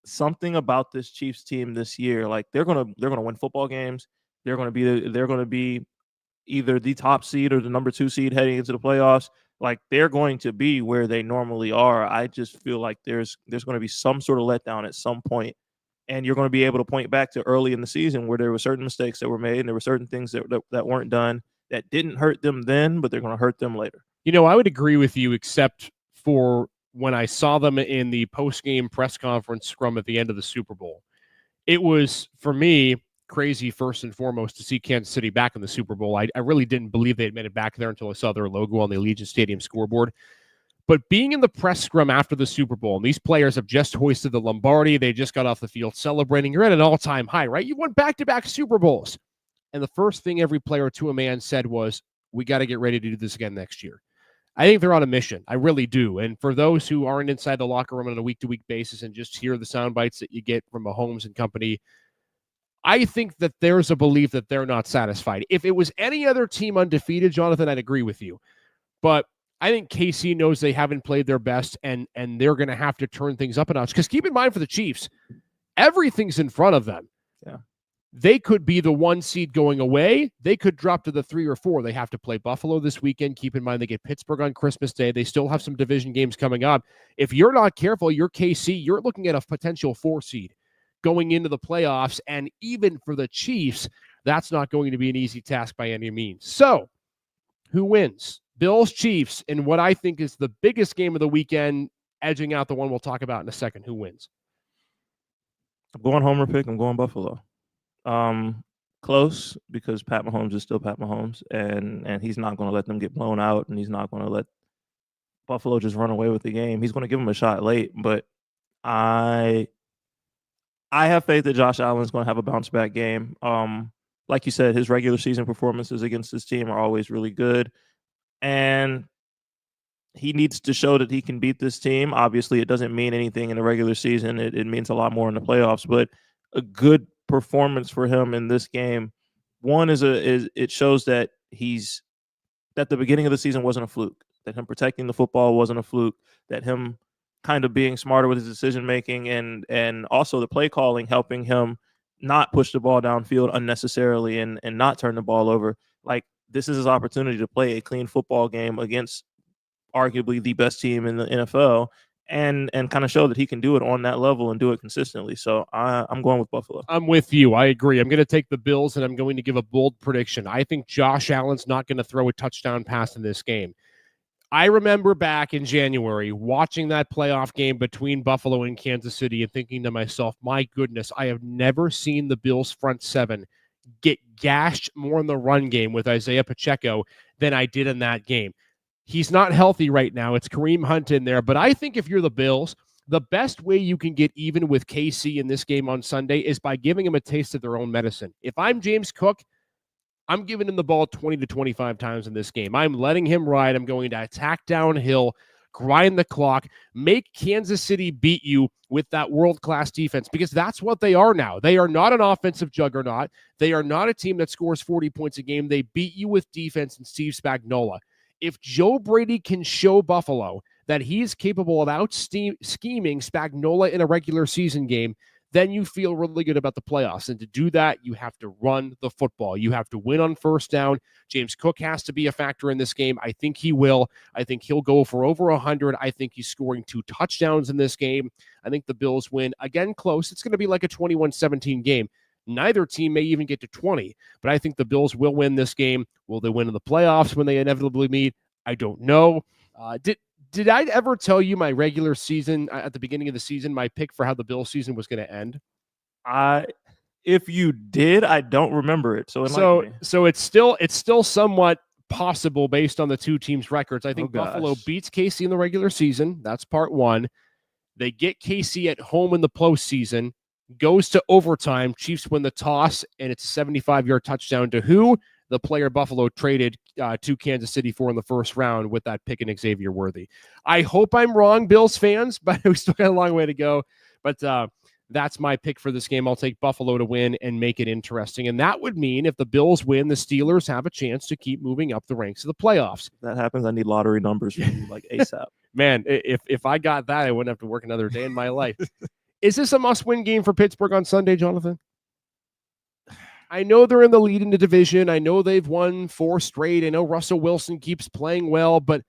something about this Chiefs team this year, like they're gonna win football games. They're gonna be either the top seed or the number 2 seed heading into the playoffs. Like they're going to be where they normally are. I just feel like there's going to be some sort of letdown at some point, and you're going to be able to point back to early in the season where there were certain mistakes that were made and there were certain things that weren't done that didn't hurt them then, but they're going to hurt them later. I would agree with you, except for when I saw them in the post-game press conference scrum at the end of the Super Bowl. It was, for me, crazy first and foremost to see Kansas City back in the Super Bowl. I really didn't believe they had made it back there until I saw their logo on the Allegiant Stadium scoreboard. But being in the press scrum after the Super Bowl, and these players have just hoisted the Lombardi, they just got off the field celebrating. You're at an all-time high, right? You won back-to-back Super Bowls. And the first thing every player to a man said was, we got to get ready to do this again next year. I think they're on a mission. I really do. And for those who aren't inside the locker room on a week-to-week basis and just hear the sound bites that you get from Mahomes and company, I think that there's a belief that they're not satisfied. If it was any other team undefeated, Jonathan, I'd agree with you. But I think KC knows they haven't played their best, and they're going to have to turn things up a notch. Because keep in mind for the Chiefs, everything's in front of them. Yeah. They could be the 1 seed going away. They could drop to the 3 or 4. They have to play Buffalo this weekend. Keep in mind they get Pittsburgh on Christmas Day. They still have some division games coming up. If you're not careful, you're KC, you're looking at a potential 4 seed. going into the playoffs. And even for the Chiefs, that's not going to be an easy task by any means. So who wins? Bills, Chiefs, in what I think is the biggest game of the weekend, edging out the one we'll talk about in a second. Who wins? I'm going homer pick. I'm going Buffalo. Close, because Pat Mahomes is still Pat Mahomes, and he's not going to let them get blown out, and he's not going to let Buffalo just run away with the game. He's going to give them a shot late, but I have faith that Josh Allen's going to have a bounce back game. Like you said, his regular season performances against his team are always really good, and he needs to show that he can beat this team. Obviously, it doesn't mean anything in the regular season. It means a lot more in the playoffs, but a good performance for him in this game. One is it shows that that the beginning of the season wasn't a fluke, that him protecting the football wasn't a fluke, that him kind of being smarter with his decision making and also the play calling helping him not push the ball downfield unnecessarily and not turn the ball over. Like, this is his opportunity to play a clean football game against arguably the best team in the NFL and kind of show that he can do it on that level and do it consistently. So I'm going with Buffalo. I'm with you. I agree. I'm going to take the Bills, and I'm going to give a bold prediction. I think Josh Allen's not going to throw a touchdown pass in this game. I remember back in January watching that playoff game between Buffalo and Kansas City and thinking to myself, my goodness, I have never seen the Bills front seven get gashed more in the run game with Isaiah Pacheco than I did in that game. He's not healthy right now. It's Kareem Hunt in there. But I think if you're the Bills, the best way you can get even with KC in this game on Sunday is by giving him a taste of their own medicine. If I'm James Cook, I'm giving him the ball 20 to 25 times in this game. I'm letting him ride. I'm going to attack downhill, grind the clock, make Kansas City beat you with that world-class defense, because that's what they are now. They are not an offensive juggernaut. They are not a team that scores 40 points a game. They beat you with defense and Steve Spagnuolo. If Joe Brady can show Buffalo that he's capable of scheming Spagnuolo in a regular season game, then you feel really good about the playoffs. And to do that, you have to run the football. You have to win on first down. James Cook has to be a factor in this game. I think he will. I think he'll go for over 100. I think he's scoring 2 touchdowns in this game. I think the Bills win. Again, close. It's going to be like a 21-17 game. Neither team may even get to 20, but I think the Bills will win this game. Will they win in the playoffs when they inevitably meet? I don't know. Did I ever tell you my regular season at the beginning of the season, my pick for how the Bills season was going to end? If you did, I don't remember it. So it's still somewhat possible based on the two teams' records. I think Buffalo beats KC in the regular season. That's part one. They get KC at home in the postseason. Goes to overtime. Chiefs win the toss, and it's a 75-yard touchdown to who? The player Buffalo traded to Kansas City for in the first round with that pick and Xavier Worthy. I hope I'm wrong, Bills fans, but we still got a long way to go. But that's my pick for this game. I'll take Buffalo to win and make it interesting. And that would mean if the Bills win, the Steelers have a chance to keep moving up the ranks of the playoffs. If that happens, I need lottery numbers from you, like ASAP. Man, if I got that, I wouldn't have to work another day in my life. Is this a must-win game for Pittsburgh on Sunday, Jonathan? I know they're in the lead in the division. I know they've won 4 straight. I know Russell Wilson keeps playing well, but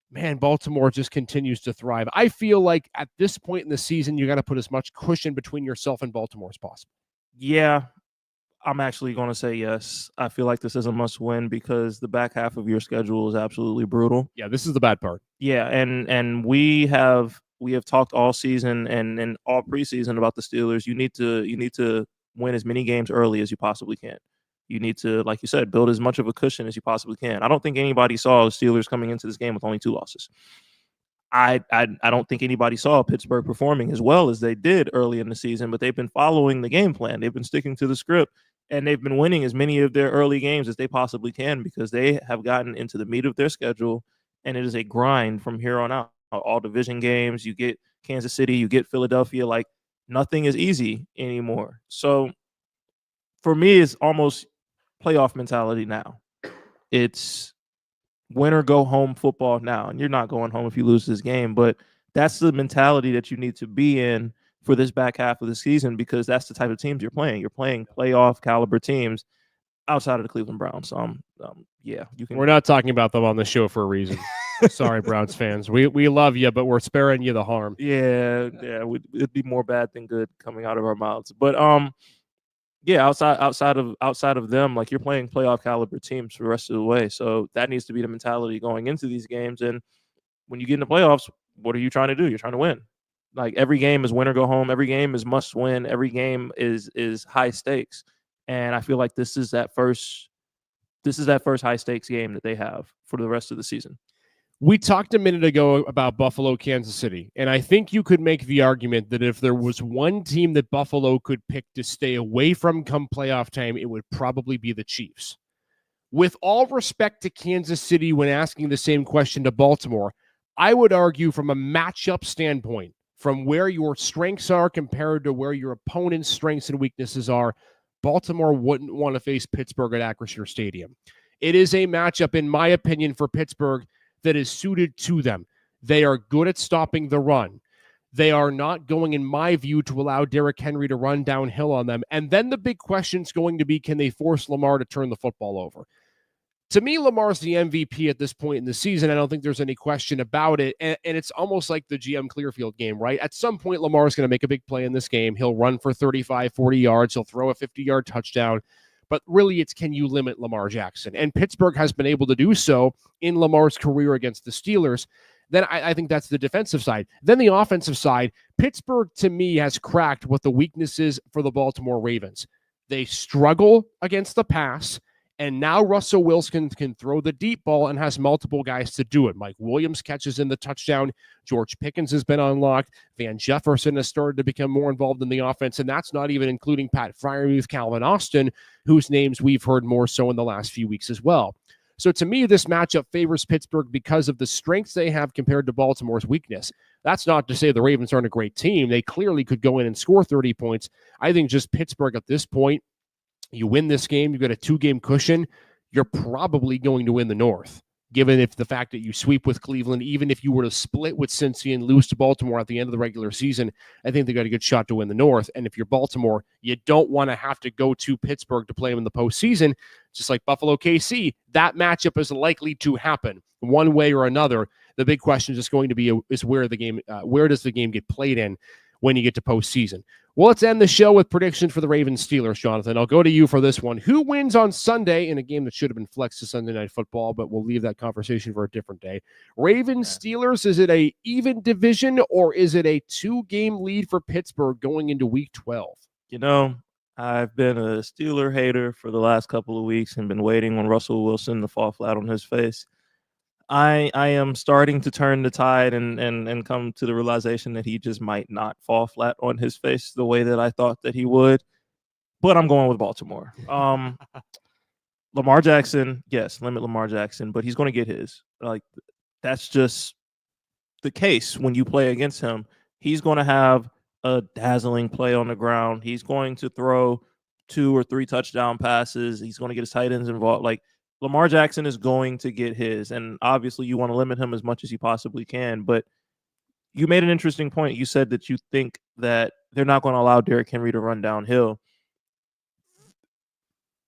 man, Baltimore just continues to thrive. I feel like at this point in the season, you got to put as much cushion between yourself and Baltimore as possible. Yeah, I'm actually going to say yes. I feel like this is a must-win because the back half of your schedule is absolutely brutal. Yeah, this is the bad part. Yeah, and we have talked all season and all preseason about the Steelers. You need to win as many games early as you possibly can. You need to, like you said, build as much of a cushion as you possibly can. I don't think anybody saw the Steelers coming into this game with only 2 losses. I don't think anybody saw Pittsburgh performing as well as they did early in the season, but they've been following the game plan. They've been sticking to the script, and they've been winning as many of their early games as they possibly can because they have gotten into the meat of their schedule, and it is a grind from here on out. All division games, you get Kansas City, you get Philadelphia, like nothing is easy anymore. So for me, it's almost playoff mentality now. It's win or go home football now. And you're not going home if you lose this game, but that's the mentality that you need to be in for this back half of the season because that's the type of teams you're playing. You're playing playoff caliber teams outside of the Cleveland Browns. So yeah, you can. We're not talking about them on the show for a reason. Sorry, Browns fans. We love you, but we're sparing you the harm. Yeah, it'd be more bad than good coming out of our mouths. But yeah, outside of them, like, you're playing playoff caliber teams for the rest of the way. So that needs to be the mentality going into these games. And when you get in the playoffs, what are you trying to do? You're trying to win. Like, every game is win or go home. Every game is must win. Every game is high stakes. And I feel like this is that first high stakes game that they have for the rest of the season. We talked a minute ago about Buffalo, Kansas City, and I think you could make the argument that if there was one team that Buffalo could pick to stay away from come playoff time, it would probably be the Chiefs. With all respect to Kansas City, when asking the same question to Baltimore, I would argue from a matchup standpoint, from where your strengths are compared to where your opponent's strengths and weaknesses are, Baltimore wouldn't want to face Pittsburgh at Acrisure Stadium. It is a matchup, in my opinion, for Pittsburgh that is suited to them. They are good at stopping the run. They are not going, in my view, to allow Derrick Henry to run downhill on them. And then the big question is going to be, can they force Lamar to turn the football over? To me, Lamar's the MVP at this point in the season. I don't think there's any question about it. And it's almost like the GM Clearfield game, right? At some point, Lamar's going to make a big play in this game. He'll run for 35, 40 yards. He'll throw a 50-yard touchdown. But really, it's, can you limit Lamar Jackson? And Pittsburgh has been able to do so in Lamar's career against the Steelers. Then I think that's the defensive side. Then the offensive side, Pittsburgh, to me, has cracked what the weakness is for the Baltimore Ravens. They struggle against the pass, and now Russell Wilson can throw the deep ball and has multiple guys to do it. Mike Williams catches in the touchdown. George Pickens has been unlocked. Van Jefferson has started to become more involved in the offense, and that's not even including Pat Freiermuth, Calvin Austin, whose names we've heard more so in the last few weeks as well. So to me, this matchup favors Pittsburgh because of the strengths they have compared to Baltimore's weakness. That's not to say the Ravens aren't a great team. They clearly could go in and score 30 points. I think just Pittsburgh at this point, you win this game, you've got a 2-game cushion, you're probably going to win the North, given if the fact that you sweep with Cleveland, even if you were to split with Cincy and lose to Baltimore at the end of the regular season, I think they got a good shot to win the North. And if you're Baltimore, you don't want to have to go to Pittsburgh to play them in the postseason, just like Buffalo KC. That matchup is likely to happen one way or another. The big question is just going to be where does the game get played in when you get to postseason. Well, let's end the show with predictions for the Ravens-Steelers, Jonathan. I'll go to you for this one. Who wins on Sunday in a game that should have been flexed to Sunday Night Football, but we'll leave that conversation for a different day. Ravens-Steelers, is it a even division or is it a 2-game lead for Pittsburgh going into Week 12? You know, I've been a Steeler hater for the last couple of weeks and been waiting on Russell Wilson to fall flat on his face. I am starting to turn the tide and come to the realization that he just might not fall flat on his face the way that I thought that he would. But I'm going with Baltimore. Lamar Jackson, yes, limit Lamar Jackson, but he's going to get his. Like, that's just the case when you play against him. He's going to have a dazzling play on the ground. He's going to throw 2 or 3 touchdown passes. He's going to get his tight ends involved. Like, Lamar Jackson is going to get his, and obviously you want to limit him as much as you possibly can, but you made an interesting point. You said that you think that they're not going to allow Derrick Henry to run downhill.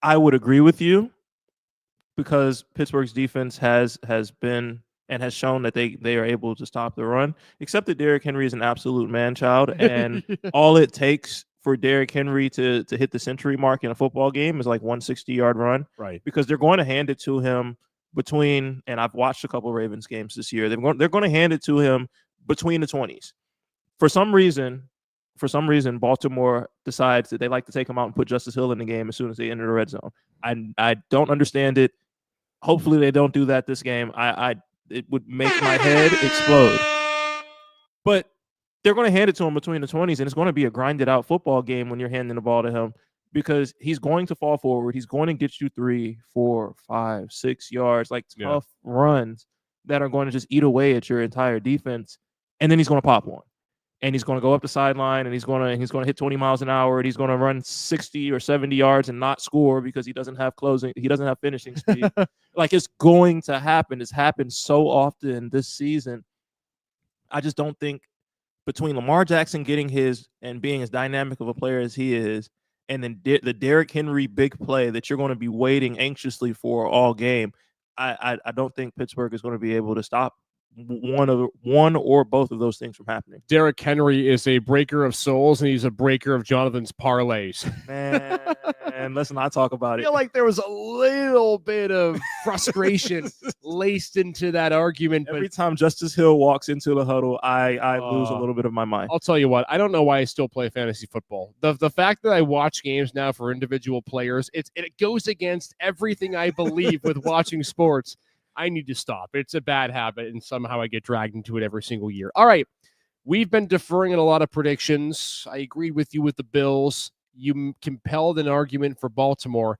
I would agree with you because Pittsburgh's defense has been and has shown that they are able to stop the run, except that Derrick Henry is an absolute man-child, and all it takes for Derrick Henry to hit the century mark in a football game is like 160-yard run. Right. Because they're going to hand it to him between, and I've watched a couple of Ravens games this year, they're going to hand it to him between the 20s. For some reason, Baltimore decides that they like to take him out and put Justice Hill in the game as soon as they enter the red zone. I don't understand it. Hopefully they don't do that this game. It would make my head explode. But they're going to hand it to him between the 20s, and it's going to be a grinded out football game when you're handing the ball to him because he's going to fall forward. He's going to get you 3, 4, 5, 6 yards, like tough runs that are going to just eat away at your entire defense. And then he's going to pop one, and he's going to go up the sideline, and he's going to hit 20 miles an hour, and he's going to run 60 or 70 yards and not score because he doesn't have finishing speed. Like, it's going to happen. It's happened so often this season. I just don't think between Lamar Jackson getting his and being as dynamic of a player as he is, and then the Derrick Henry big play that you're going to be waiting anxiously for all game, I don't think Pittsburgh is going to be able to stop one or both of those things from happening. Derrick Henry is a breaker of souls, and he's a breaker of Jonathan's parlays. Man, let's not talk about I it. feel like there was a little bit of frustration laced into that argument. Every But time Justice Hill walks into the huddle, I lose a little bit of my mind. I'll tell you what, I don't know why I still play fantasy football. The fact that I watch games now for individual players, it goes against everything I believe with watching sports. I need to stop. It's a bad habit, and somehow I get dragged into it every single year. All right. We've been deferring in a lot of predictions. I agreed with you with the Bills. You compelled an argument for Baltimore,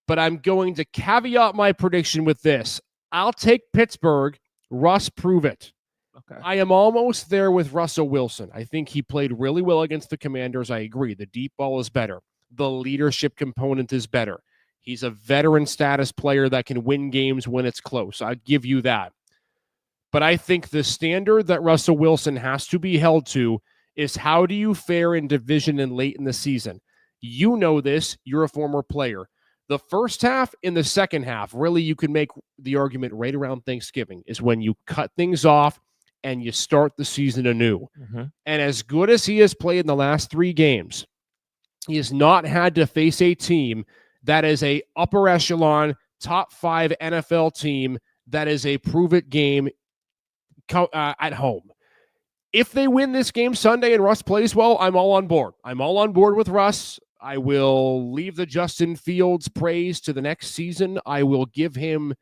but I'm going to caveat my prediction with this. I'll take Pittsburgh. Russ, prove it. Okay. I am almost there with Russell Wilson. I think he played really well against the Commanders. I agree. The deep ball is better. The leadership component is better. He's a veteran status player that can win games when it's close. I'd give you that. But I think the standard that Russell Wilson has to be held to is how do you fare in division and late in the season? You know this. You're a former player. The first half and the second half, really you can make the argument right around Thanksgiving is when you cut things off and you start the season anew. Mm-hmm. And as good as he has played in the last 3 games, he has not had to face a team that is a upper echelon, top 5 NFL team that is a prove-it game at home. If they win this game Sunday and Russ plays well, I'm all on board. I'm all on board with Russ. I will leave the Justin Fields praise to the next season. I will give him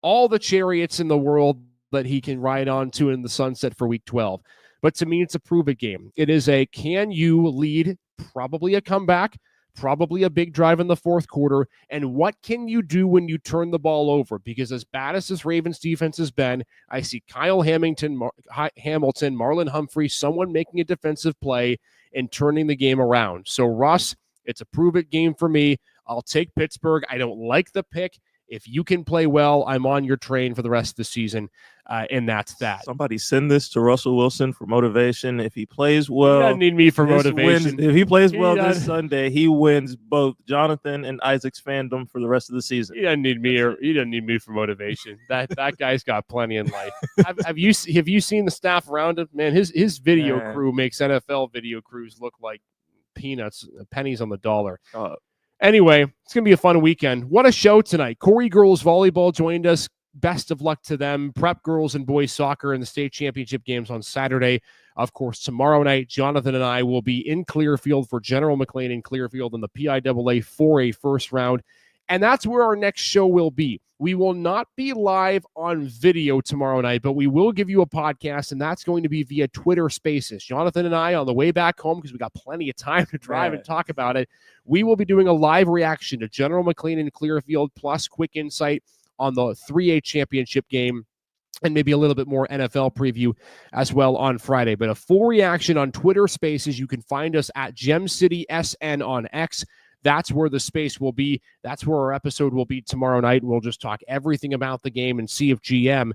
all the chariots in the world that he can ride on to in the sunset for week 12. But to me, it's a prove-it game. It is a can you lead, probably a comeback, probably a big drive in the fourth quarter, and what can you do when you turn the ball over? Because as bad as this Ravens defense has been, I see Kyle Hamilton, Marlon Humphrey, someone making a defensive play and turning the game around. So Russ, it's a prove-it game for me. I'll take Pittsburgh. I don't like the pick. If you can play well, I'm on your train for the rest of the season, and that's that. Somebody send this to Russell Wilson for motivation. If he plays well, he doesn't need me for motivation. If he plays well this Sunday, he wins both Jonathan and Isaac's fandom for the rest of the season. He doesn't need me, he doesn't need me for motivation. That guy's got plenty in life. Have you seen the staff around him? Man, his video crew makes NFL video crews look like peanuts, pennies on the dollar. Anyway, it's going to be a fun weekend. What a show tonight. Corey Girls Volleyball joined us. Best of luck to them. Prep girls and boys soccer in the state championship games on Saturday. Of course, tomorrow night, Jonathan and I will be in Clearfield for General McLane in Clearfield in the PIAA for a first round. And that's where our next show will be. We will not be live on video tomorrow night, but we will give you a podcast, and that's going to be via Twitter Spaces. Jonathan and I, on the way back home, because we got plenty of time to drive and talk about it, we will be doing a live reaction to General McLane in Clearfield, plus quick insight on the 3A championship game, and maybe a little bit more NFL preview as well on Friday. But a full reaction on Twitter Spaces. You can find us at Gem City SN on X. That's where the space will be. That's where our episode will be tomorrow night. We'll just talk everything about the game and see if GM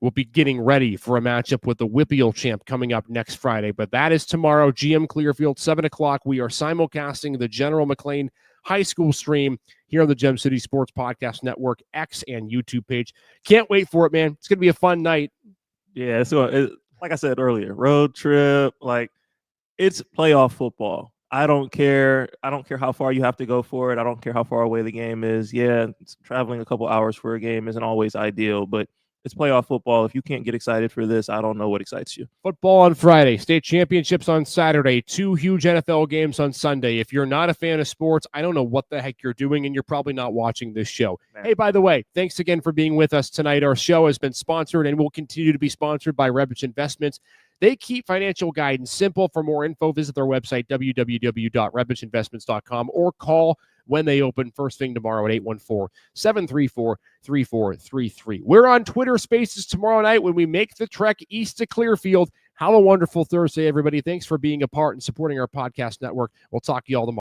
will be getting ready for a matchup with the Whippeal champ coming up next Friday. But that is tomorrow, GM Clearfield, 7 o'clock. We are simulcasting the General McLane High School stream here on the Gem City Sports Podcast Network, X and YouTube page. Can't wait for it, man. It's going to be a fun night. Yeah, so like I said earlier, road trip, like it's playoff football. I don't care how far you have to go for it. I don't care how far away the game is. Yeah, traveling a couple hours for a game isn't always ideal, but it's playoff football. If you can't get excited for this, I don't know what excites you. Football on Friday, state championships on Saturday, 2 huge NFL games on Sunday. If you're not a fan of sports, I don't know what the heck you're doing, and you're probably not watching this show. Man. Hey, by the way, thanks again for being with us tonight. Our show has been sponsored and will continue to be sponsored by Rebich Investments. They keep financial guidance simple. For more info, visit their website, www.rebichinvestments.com, or call when they open first thing tomorrow at 814-734-3433. We're on Twitter Spaces tomorrow night when we make the trek east to Clearfield. Have a wonderful Thursday, everybody. Thanks for being a part and supporting our podcast network. We'll talk to you all tomorrow.